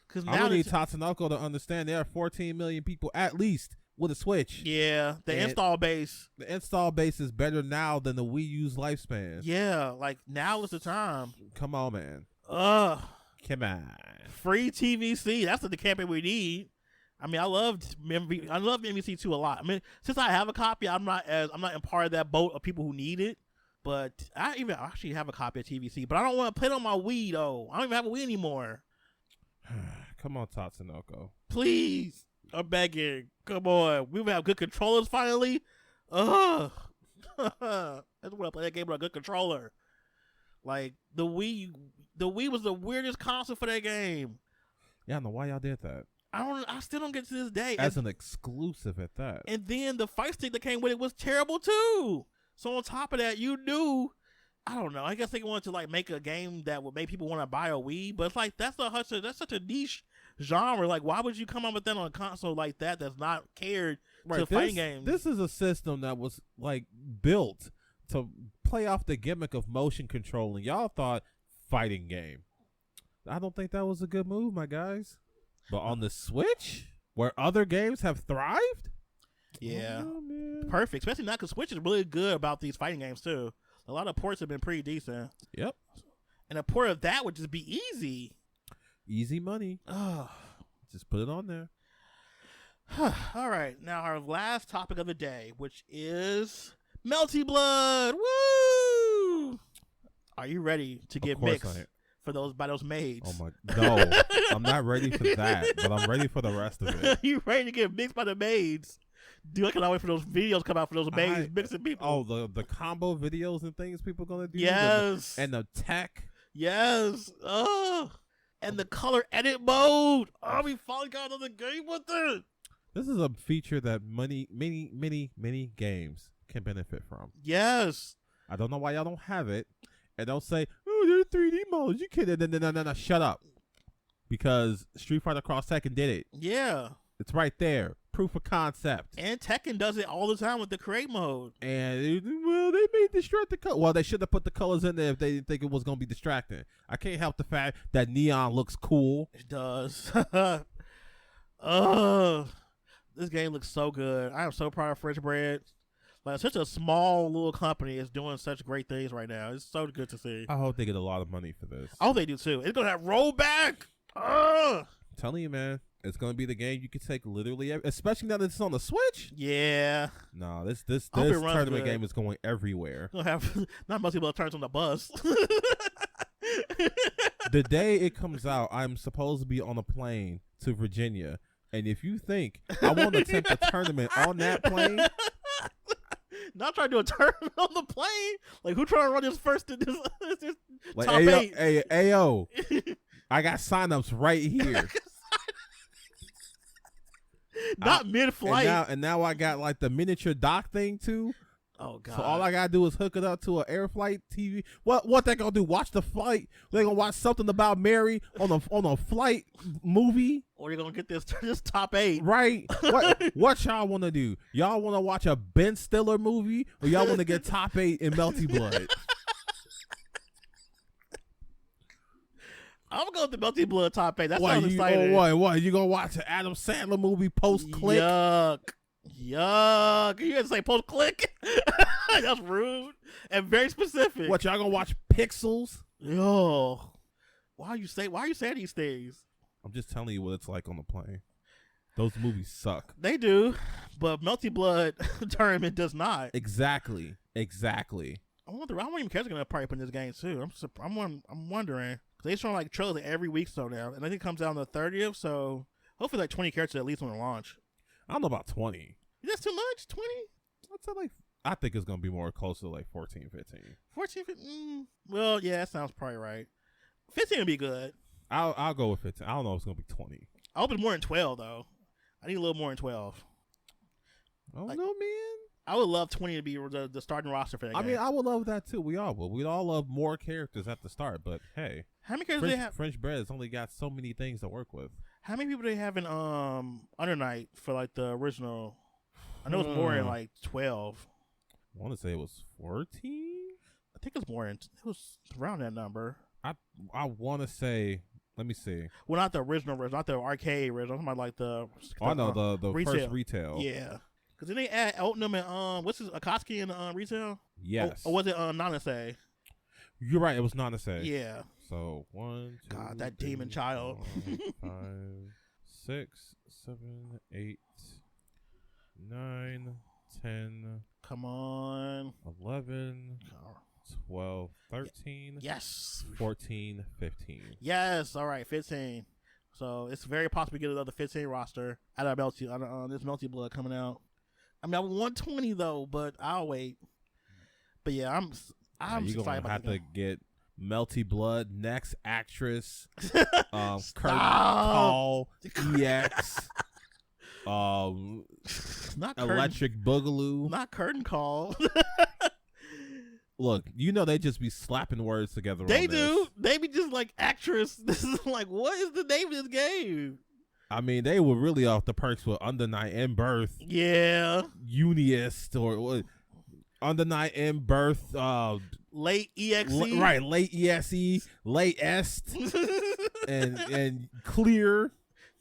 [SPEAKER 1] Because
[SPEAKER 2] I don't need Tatsunoko to understand there are 14 million people at least with a Switch.
[SPEAKER 1] Yeah, the install base.
[SPEAKER 2] The install base is better now than the Wii U's lifespan.
[SPEAKER 1] Yeah, like, now is the time.
[SPEAKER 2] Come on, man.
[SPEAKER 1] Come
[SPEAKER 2] on.
[SPEAKER 1] Free TVC. That's the campaign we need. I mean, I love MVC 2 a lot. I mean, since I have a copy, I'm not in part of that boat of people who need it. But I actually have a copy of TVC, but I don't want to play it on my Wii though. I don't even have a Wii anymore.
[SPEAKER 2] Come on, Tatsunoko.
[SPEAKER 1] Please, I'm begging. Come on, we have good controllers finally. I just want to play that game with a good controller. Like the Wii was the weirdest console for that game.
[SPEAKER 2] Yeah, I don't know why y'all did that.
[SPEAKER 1] I still don't get to this day.
[SPEAKER 2] As an exclusive at that.
[SPEAKER 1] And then the fight stick that came with it was terrible too. So on top of that, you knew, I don't know. I guess they wanted to like make a game that would make people want to buy a Wii, but it's like that's such a niche genre. Like, why would you come up with that on a console like that that's not cared to fighting games?
[SPEAKER 2] This is a system that was like built to play off the gimmick of motion control, and y'all thought fighting game. I don't think that was a good move, my guys. But on the Switch, where other games have thrived?
[SPEAKER 1] Yeah. Perfect. Especially now because Switch is really good about these fighting games, too. A lot of ports have been pretty decent.
[SPEAKER 2] Yep.
[SPEAKER 1] And a port of that would just be easy.
[SPEAKER 2] Easy money. Just put it on there.
[SPEAKER 1] All right. Now, our last topic of the day, which is Melty Blood. Woo! Are you ready to get mixed? By those maids.
[SPEAKER 2] Oh my! No, I'm not ready for that, but I'm ready for the rest of it.
[SPEAKER 1] You ready to get mixed by the maids? Dude, I cannot wait for those videos come out for those maids mixing people.
[SPEAKER 2] Oh, the combo videos and things people gonna do.
[SPEAKER 1] Yes,
[SPEAKER 2] and the tech.
[SPEAKER 1] Yes. And the color edit mode. Oh, we finally got another game with it.
[SPEAKER 2] This is a feature that many games can benefit from.
[SPEAKER 1] Yes.
[SPEAKER 2] I don't know why y'all don't have it, and don't say, "Oh, they're 3D modes." You kidding? No, shut up. Because Street Fighter Cross Tekken did it.
[SPEAKER 1] Yeah.
[SPEAKER 2] It's right there. Proof of concept.
[SPEAKER 1] And Tekken does it all the time with the create mode.
[SPEAKER 2] And, they may distract the color. Well, they should have put the colors in there if they didn't think it was going to be distracting. I can't help the fact that neon looks cool.
[SPEAKER 1] It does. This game looks so good. I am so proud of French Bread. Like, such a small little company is doing such great things right now. It's so good to see.
[SPEAKER 2] I hope they get a lot of money for this.
[SPEAKER 1] I hope they do too. It's gonna have rollback. I'm
[SPEAKER 2] telling you, man, it's gonna be the game you can take literally, especially now that it's on the Switch.
[SPEAKER 1] Yeah.
[SPEAKER 2] No, this tournament game is going everywhere.
[SPEAKER 1] Gonna have not much people turns on the bus.
[SPEAKER 2] The day it comes out, I'm supposed to be on a plane to Virginia, and if you think I want to attempt a tournament on that plane.
[SPEAKER 1] Not trying to do a tournament on the plane. Like, who trying to run this first in this
[SPEAKER 2] like,
[SPEAKER 1] top 8?
[SPEAKER 2] Ayo, I got signups right here.
[SPEAKER 1] Not mid-flight.
[SPEAKER 2] And now I got like the miniature dock thing too.
[SPEAKER 1] Oh god!
[SPEAKER 2] So all I gotta do is hook it up to an air flight TV. What they gonna do? Watch the flight? They gonna watch something about Mary on a flight movie?
[SPEAKER 1] Or you're gonna get this top 8,
[SPEAKER 2] right? What y'all wanna do? Y'all wanna watch a Ben Stiller movie, or y'all wanna get top 8 in Melty Blood?
[SPEAKER 1] I'm going to Melty Blood top 8. That sounds exciting.
[SPEAKER 2] What? You gonna watch an Adam Sandler movie post click?
[SPEAKER 1] Yuck! You gonna say post click? That's rude. and very specific.
[SPEAKER 2] What, y'all gonna watch Pixels?
[SPEAKER 1] Yo, why are you saying these things?
[SPEAKER 2] I'm just telling you what it's like on the plane. Those movies suck.
[SPEAKER 1] They do, but Melty Blood Tournament does not.
[SPEAKER 2] Exactly.
[SPEAKER 1] I wonder. I don't even care if they're gonna probably put in this game too. I'm wondering. They showing like trailers every week so now, and I think it comes out on the 30th. So hopefully, like 20 characters at least when it launch.
[SPEAKER 2] I don't know about 20.
[SPEAKER 1] That's too much. 20.
[SPEAKER 2] I'd say like. I think it's gonna be more closer to like 14, 15.
[SPEAKER 1] 14, 15. Well, yeah, that sounds probably right. 15 would be good.
[SPEAKER 2] I'll go with 15. I don't know if it's gonna be 20.
[SPEAKER 1] I hope it's more than 12 though. I need a little more than 12.
[SPEAKER 2] I don't know, man.
[SPEAKER 1] I would love 20 to be the starting roster for that game.
[SPEAKER 2] I mean, I would love that too. We all would. We'd all love more characters at the start. But hey,
[SPEAKER 1] how many characters do they have?
[SPEAKER 2] French Bread has only got so many things to work with.
[SPEAKER 1] How many people do they have in Under Night for like the original? I know it's more than like 12.
[SPEAKER 2] I want to say it was 14.
[SPEAKER 1] I think it's more than it was around that number.
[SPEAKER 2] I want to say. Let me see.
[SPEAKER 1] Well, not the original, not the arcade original. I'm talking about like the.
[SPEAKER 2] Oh no, the
[SPEAKER 1] retail.
[SPEAKER 2] first retail.
[SPEAKER 1] Yeah, because then they add Elton and what's his Akatsuki in retail?
[SPEAKER 2] Yes.
[SPEAKER 1] Or was it Nanase?
[SPEAKER 2] You're right. It was Nanase.
[SPEAKER 1] Yeah.
[SPEAKER 2] So 1, 2,
[SPEAKER 1] God, that demon child.
[SPEAKER 2] 5, 6, 7, 8, 9, 10.
[SPEAKER 1] Come on.
[SPEAKER 2] 11, 12, 13.
[SPEAKER 1] Yes.
[SPEAKER 2] 14, 15.
[SPEAKER 1] Yes. All right, 15. So it's very possible to get another 15 roster out of this Melty Blood coming out. I mean, I want 20 though, but I'll wait. But yeah, I'm
[SPEAKER 2] you're gonna have to get Melty Blood, next actress, Curtain Call, EX,
[SPEAKER 1] not
[SPEAKER 2] Electric Boogaloo,
[SPEAKER 1] not Curtain Call.
[SPEAKER 2] Look, you know they just be slapping words together.
[SPEAKER 1] They do. They be just like actress. This is like, what is the name of this game?
[SPEAKER 2] I mean, they were really off the perks with Under Night in Birth.
[SPEAKER 1] Yeah.
[SPEAKER 2] Uniest or what? Under Night in Birth.
[SPEAKER 1] Late EXE.
[SPEAKER 2] Right. Late EXE. Late Est. and Clear.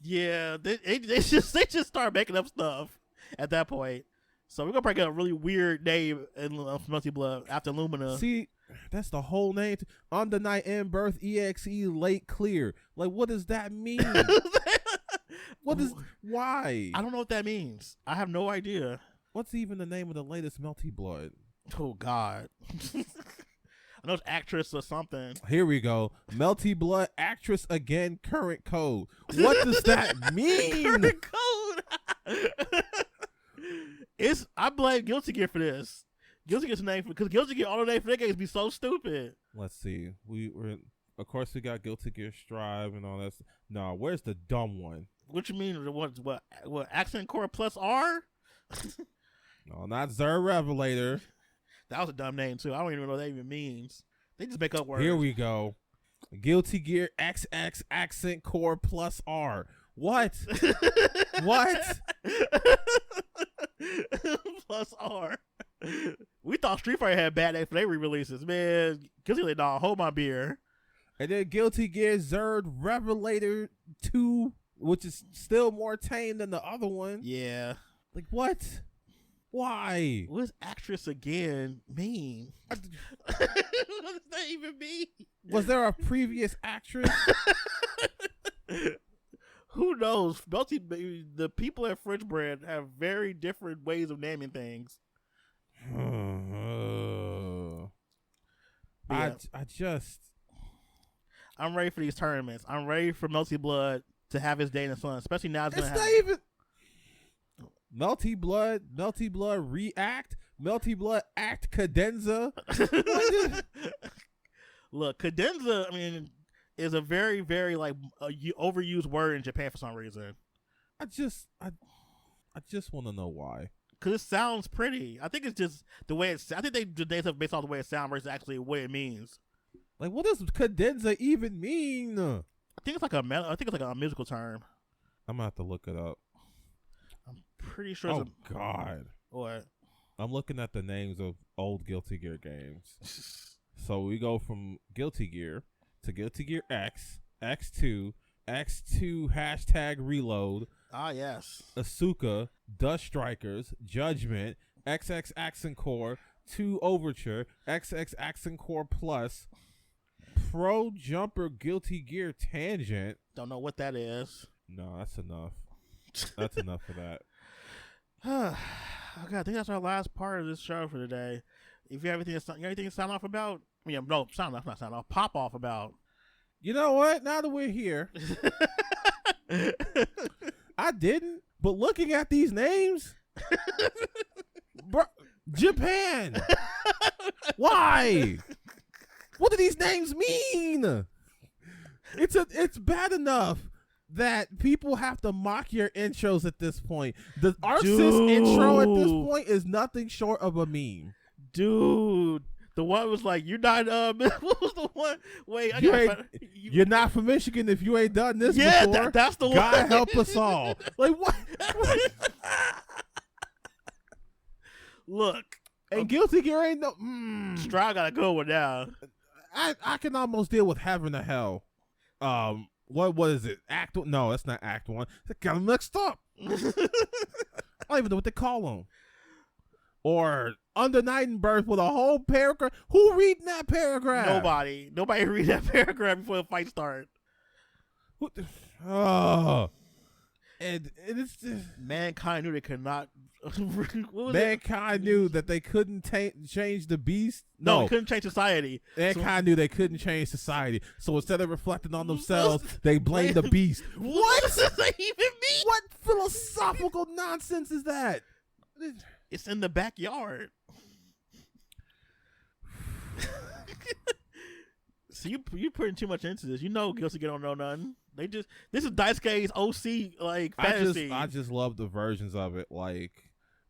[SPEAKER 1] Yeah. They just start making up stuff at that point. So we're gonna probably get a really weird name in Melty Blood after Lumina.
[SPEAKER 2] See, that's the whole name. Under Night in Birth EXE Late Clear. Like, what does that mean? Why?
[SPEAKER 1] I don't know what that means. I have no idea.
[SPEAKER 2] What's even the name of the latest Melty Blood?
[SPEAKER 1] Oh God. I know it's actress or something.
[SPEAKER 2] Here we go. Melty Blood actress again. Current code. What does that mean?
[SPEAKER 1] Current code. I blame Guilty Gear for this. Guilty Gear's name because Guilty Gear all the name for their games be so stupid.
[SPEAKER 2] Let's see. Of course we got Guilty Gear Strive and all that. No, where's the dumb one?
[SPEAKER 1] What you mean? What Accent Core plus R?
[SPEAKER 2] No, not Zer Revelator.
[SPEAKER 1] That was a dumb name too. I don't even know what that even means. They just make up words.
[SPEAKER 2] Here we go. Guilty Gear XX Accent Core plus R. What? What?
[SPEAKER 1] Plus R. We thought Street Fighter had bad names for their re-releases. Man, Guilty Gear, nah, hold my beer.
[SPEAKER 2] And then Guilty Gear Zerd Revelator 2, which is still more tame than the other one.
[SPEAKER 1] Yeah.
[SPEAKER 2] Like, what? Why?
[SPEAKER 1] What does actress again mean? What does that even mean?
[SPEAKER 2] Was there a previous actress?
[SPEAKER 1] Who knows? The people at French Brand have very different ways of naming things. I'm ready for these tournaments. I'm ready for Melty Blood to have his day in the sun, especially now it's going to happen.
[SPEAKER 2] Not even Melty Blood React, Melty Blood Act Cadenza.
[SPEAKER 1] Look, Cadenza, I mean, is a very, very like overused word in Japan for some reason.
[SPEAKER 2] I just want to know why.
[SPEAKER 1] Because it sounds pretty. I think it's just the way it's. I think they do stuff based off the way it sounds versus actually what it means.
[SPEAKER 2] Like, what does cadenza even mean?
[SPEAKER 1] I think it's like a musical term.
[SPEAKER 2] I'm gonna have to look it up.
[SPEAKER 1] I'm pretty sure.
[SPEAKER 2] Oh God!
[SPEAKER 1] What?
[SPEAKER 2] I'm looking at the names of old Guilty Gear games. So we go from Guilty Gear to Guilty Gear X, X2, X2 # Reload.
[SPEAKER 1] Ah, yes.
[SPEAKER 2] Asuka, Dust Strikers, Judgment, XX Accent Core, 2 Overture, XX Accent Core Plus, Pro Jumper Guilty Gear Tangent.
[SPEAKER 1] Don't know what that is.
[SPEAKER 2] No, that's enough. That's enough for that.
[SPEAKER 1] Okay, I think that's our last part of this show for today. If you have anything to sign off about? I mean, no, sign off, not sign off. Pop off about.
[SPEAKER 2] You know what? Now that we're here, I didn't. But looking at these names, bro, Japan. Why? What do these names mean? It's bad enough that people have to mock your intros at this point. The ArcSys intro at this point is nothing short of a meme.
[SPEAKER 1] Dude, the one was like, "You're not." What was the one? Wait,
[SPEAKER 2] you're not from Michigan if you ain't done this
[SPEAKER 1] yeah,
[SPEAKER 2] before.
[SPEAKER 1] That's the one.
[SPEAKER 2] God help us all. Like what?
[SPEAKER 1] Look,
[SPEAKER 2] and Guilty Gear ain't no.
[SPEAKER 1] Stroud got a good one now.
[SPEAKER 2] I can almost deal with Heaven to Hell. What is it? No, that's not Act 1. That got them mixed up. I don't even know what they call them. Or Under Night and Birth with a whole paragraph. Who reading that paragraph?
[SPEAKER 1] Nobody read that paragraph before the fight starts.
[SPEAKER 2] And it's just,
[SPEAKER 1] mankind knew they could not.
[SPEAKER 2] Mankind knew that they couldn't change the beast.
[SPEAKER 1] No, they couldn't change society.
[SPEAKER 2] Mankind knew they couldn't change society. So instead of reflecting on themselves, they blamed the beast.
[SPEAKER 1] What does that even mean?
[SPEAKER 2] What philosophical nonsense is that?
[SPEAKER 1] It's in the backyard. So you putting too much into this. You know Guilty Gear don't know nothing. This is Daisuke's OC like fantasy.
[SPEAKER 2] I just love the versions of it. Like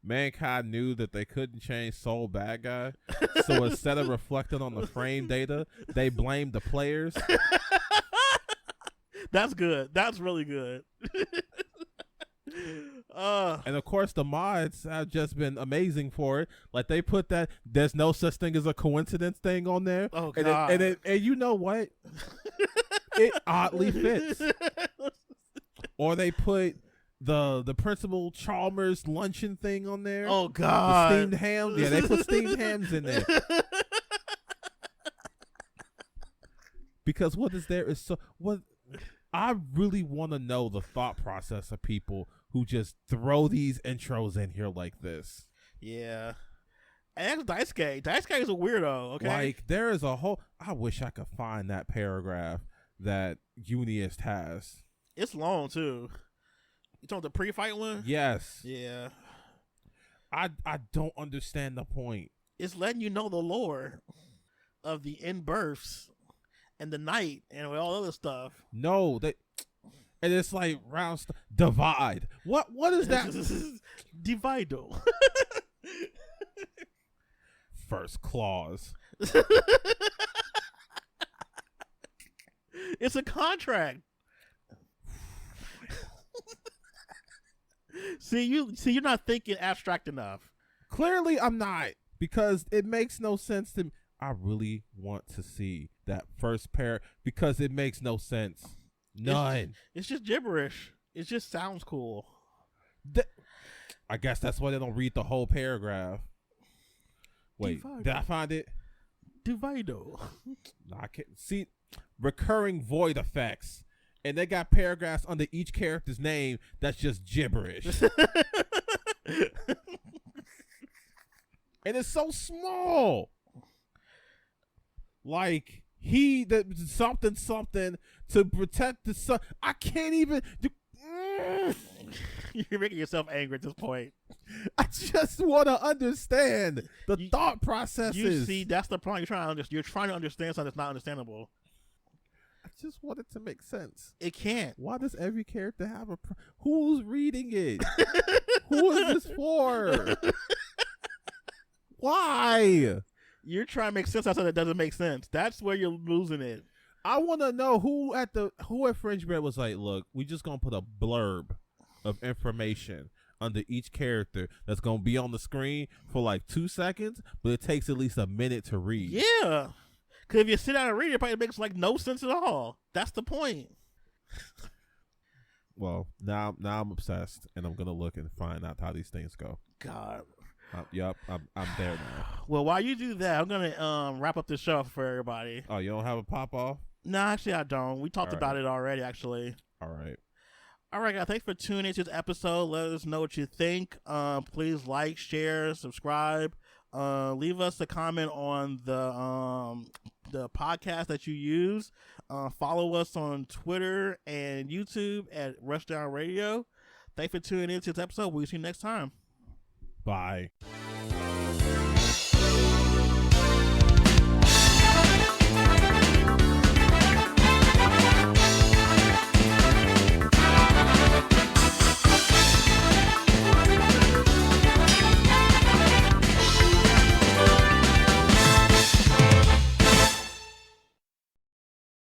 [SPEAKER 2] Mankind knew that they couldn't change Soul Bad Guy, so instead of reflecting on the frame data, they blamed the players.
[SPEAKER 1] That's good. That's really good.
[SPEAKER 2] And of course the mods have just been amazing for it. Like they put that there's no such thing as a coincidence thing on there.
[SPEAKER 1] Oh god.
[SPEAKER 2] And you know what? It oddly fits. Or they put the Principal Chalmers luncheon thing on there.
[SPEAKER 1] Oh god.
[SPEAKER 2] The steamed hams. Yeah, they put steamed hams in there. Because what is there is so what I really want to know the thought process of people who just throw these intros in here like this.
[SPEAKER 1] Yeah. And that's Daisuke. Daisuke is a weirdo, okay?
[SPEAKER 2] Like, there is a whole... I wish I could find that paragraph that Uniest has.
[SPEAKER 1] It's long, too. You talking the pre-fight one?
[SPEAKER 2] Yes.
[SPEAKER 1] Yeah.
[SPEAKER 2] I don't understand the point.
[SPEAKER 1] It's letting you know the lore of the in-births and the night and all other stuff.
[SPEAKER 2] No, and it's like round divide. What is that?
[SPEAKER 1] Divido.
[SPEAKER 2] First clause.
[SPEAKER 1] It's a contract. See, you're not thinking abstract enough.
[SPEAKER 2] Clearly, I'm not, because it makes no sense to me. I really want to see that first pair because it makes no sense. None.
[SPEAKER 1] It's just gibberish. It just sounds cool.
[SPEAKER 2] I guess that's why they don't read the whole paragraph. Wait,
[SPEAKER 1] Divido.
[SPEAKER 2] did I find it?
[SPEAKER 1] Divido.
[SPEAKER 2] No, I can't see recurring void effects, and they got paragraphs under each character's name that's just gibberish. And it's so small. Like something to protect the sun. I can't even do.
[SPEAKER 1] You're making yourself angry at this point.
[SPEAKER 2] I just want to understand the thought processes.
[SPEAKER 1] You see, that's the problem. You're trying to understand something that's not understandable.
[SPEAKER 2] I just want it to make sense.
[SPEAKER 1] It can't.
[SPEAKER 2] Why does every character have who's reading it? Who is this for? Why?
[SPEAKER 1] You're trying to make sense out of something that doesn't make sense. That's where you're losing it.
[SPEAKER 2] I want to know who at Fringe Bread was like, look, we just gonna put a blurb of information under each character that's gonna be on the screen for like 2 seconds, but it takes at least a minute to read.
[SPEAKER 1] Yeah, because if you sit down and read it, probably makes like no sense at all. That's the point.
[SPEAKER 2] Well, now I'm obsessed, and I'm gonna look and find out how these things go.
[SPEAKER 1] God,
[SPEAKER 2] Yep, I'm there now.
[SPEAKER 1] Well, while you do that, I'm gonna wrap up the show for everybody.
[SPEAKER 2] Oh, you don't have a pop off?
[SPEAKER 1] No, actually, I don't. We talked
[SPEAKER 2] All
[SPEAKER 1] about
[SPEAKER 2] right.
[SPEAKER 1] it already, actually.
[SPEAKER 2] All right.
[SPEAKER 1] All right, guys. Thanks for tuning into this episode. Let us know what you think. Please like, share, subscribe. Leave us a comment on the podcast that you use. Follow us on Twitter and YouTube at Rushdown Radio. Thanks for tuning into this episode. We'll see you next time.
[SPEAKER 2] Bye.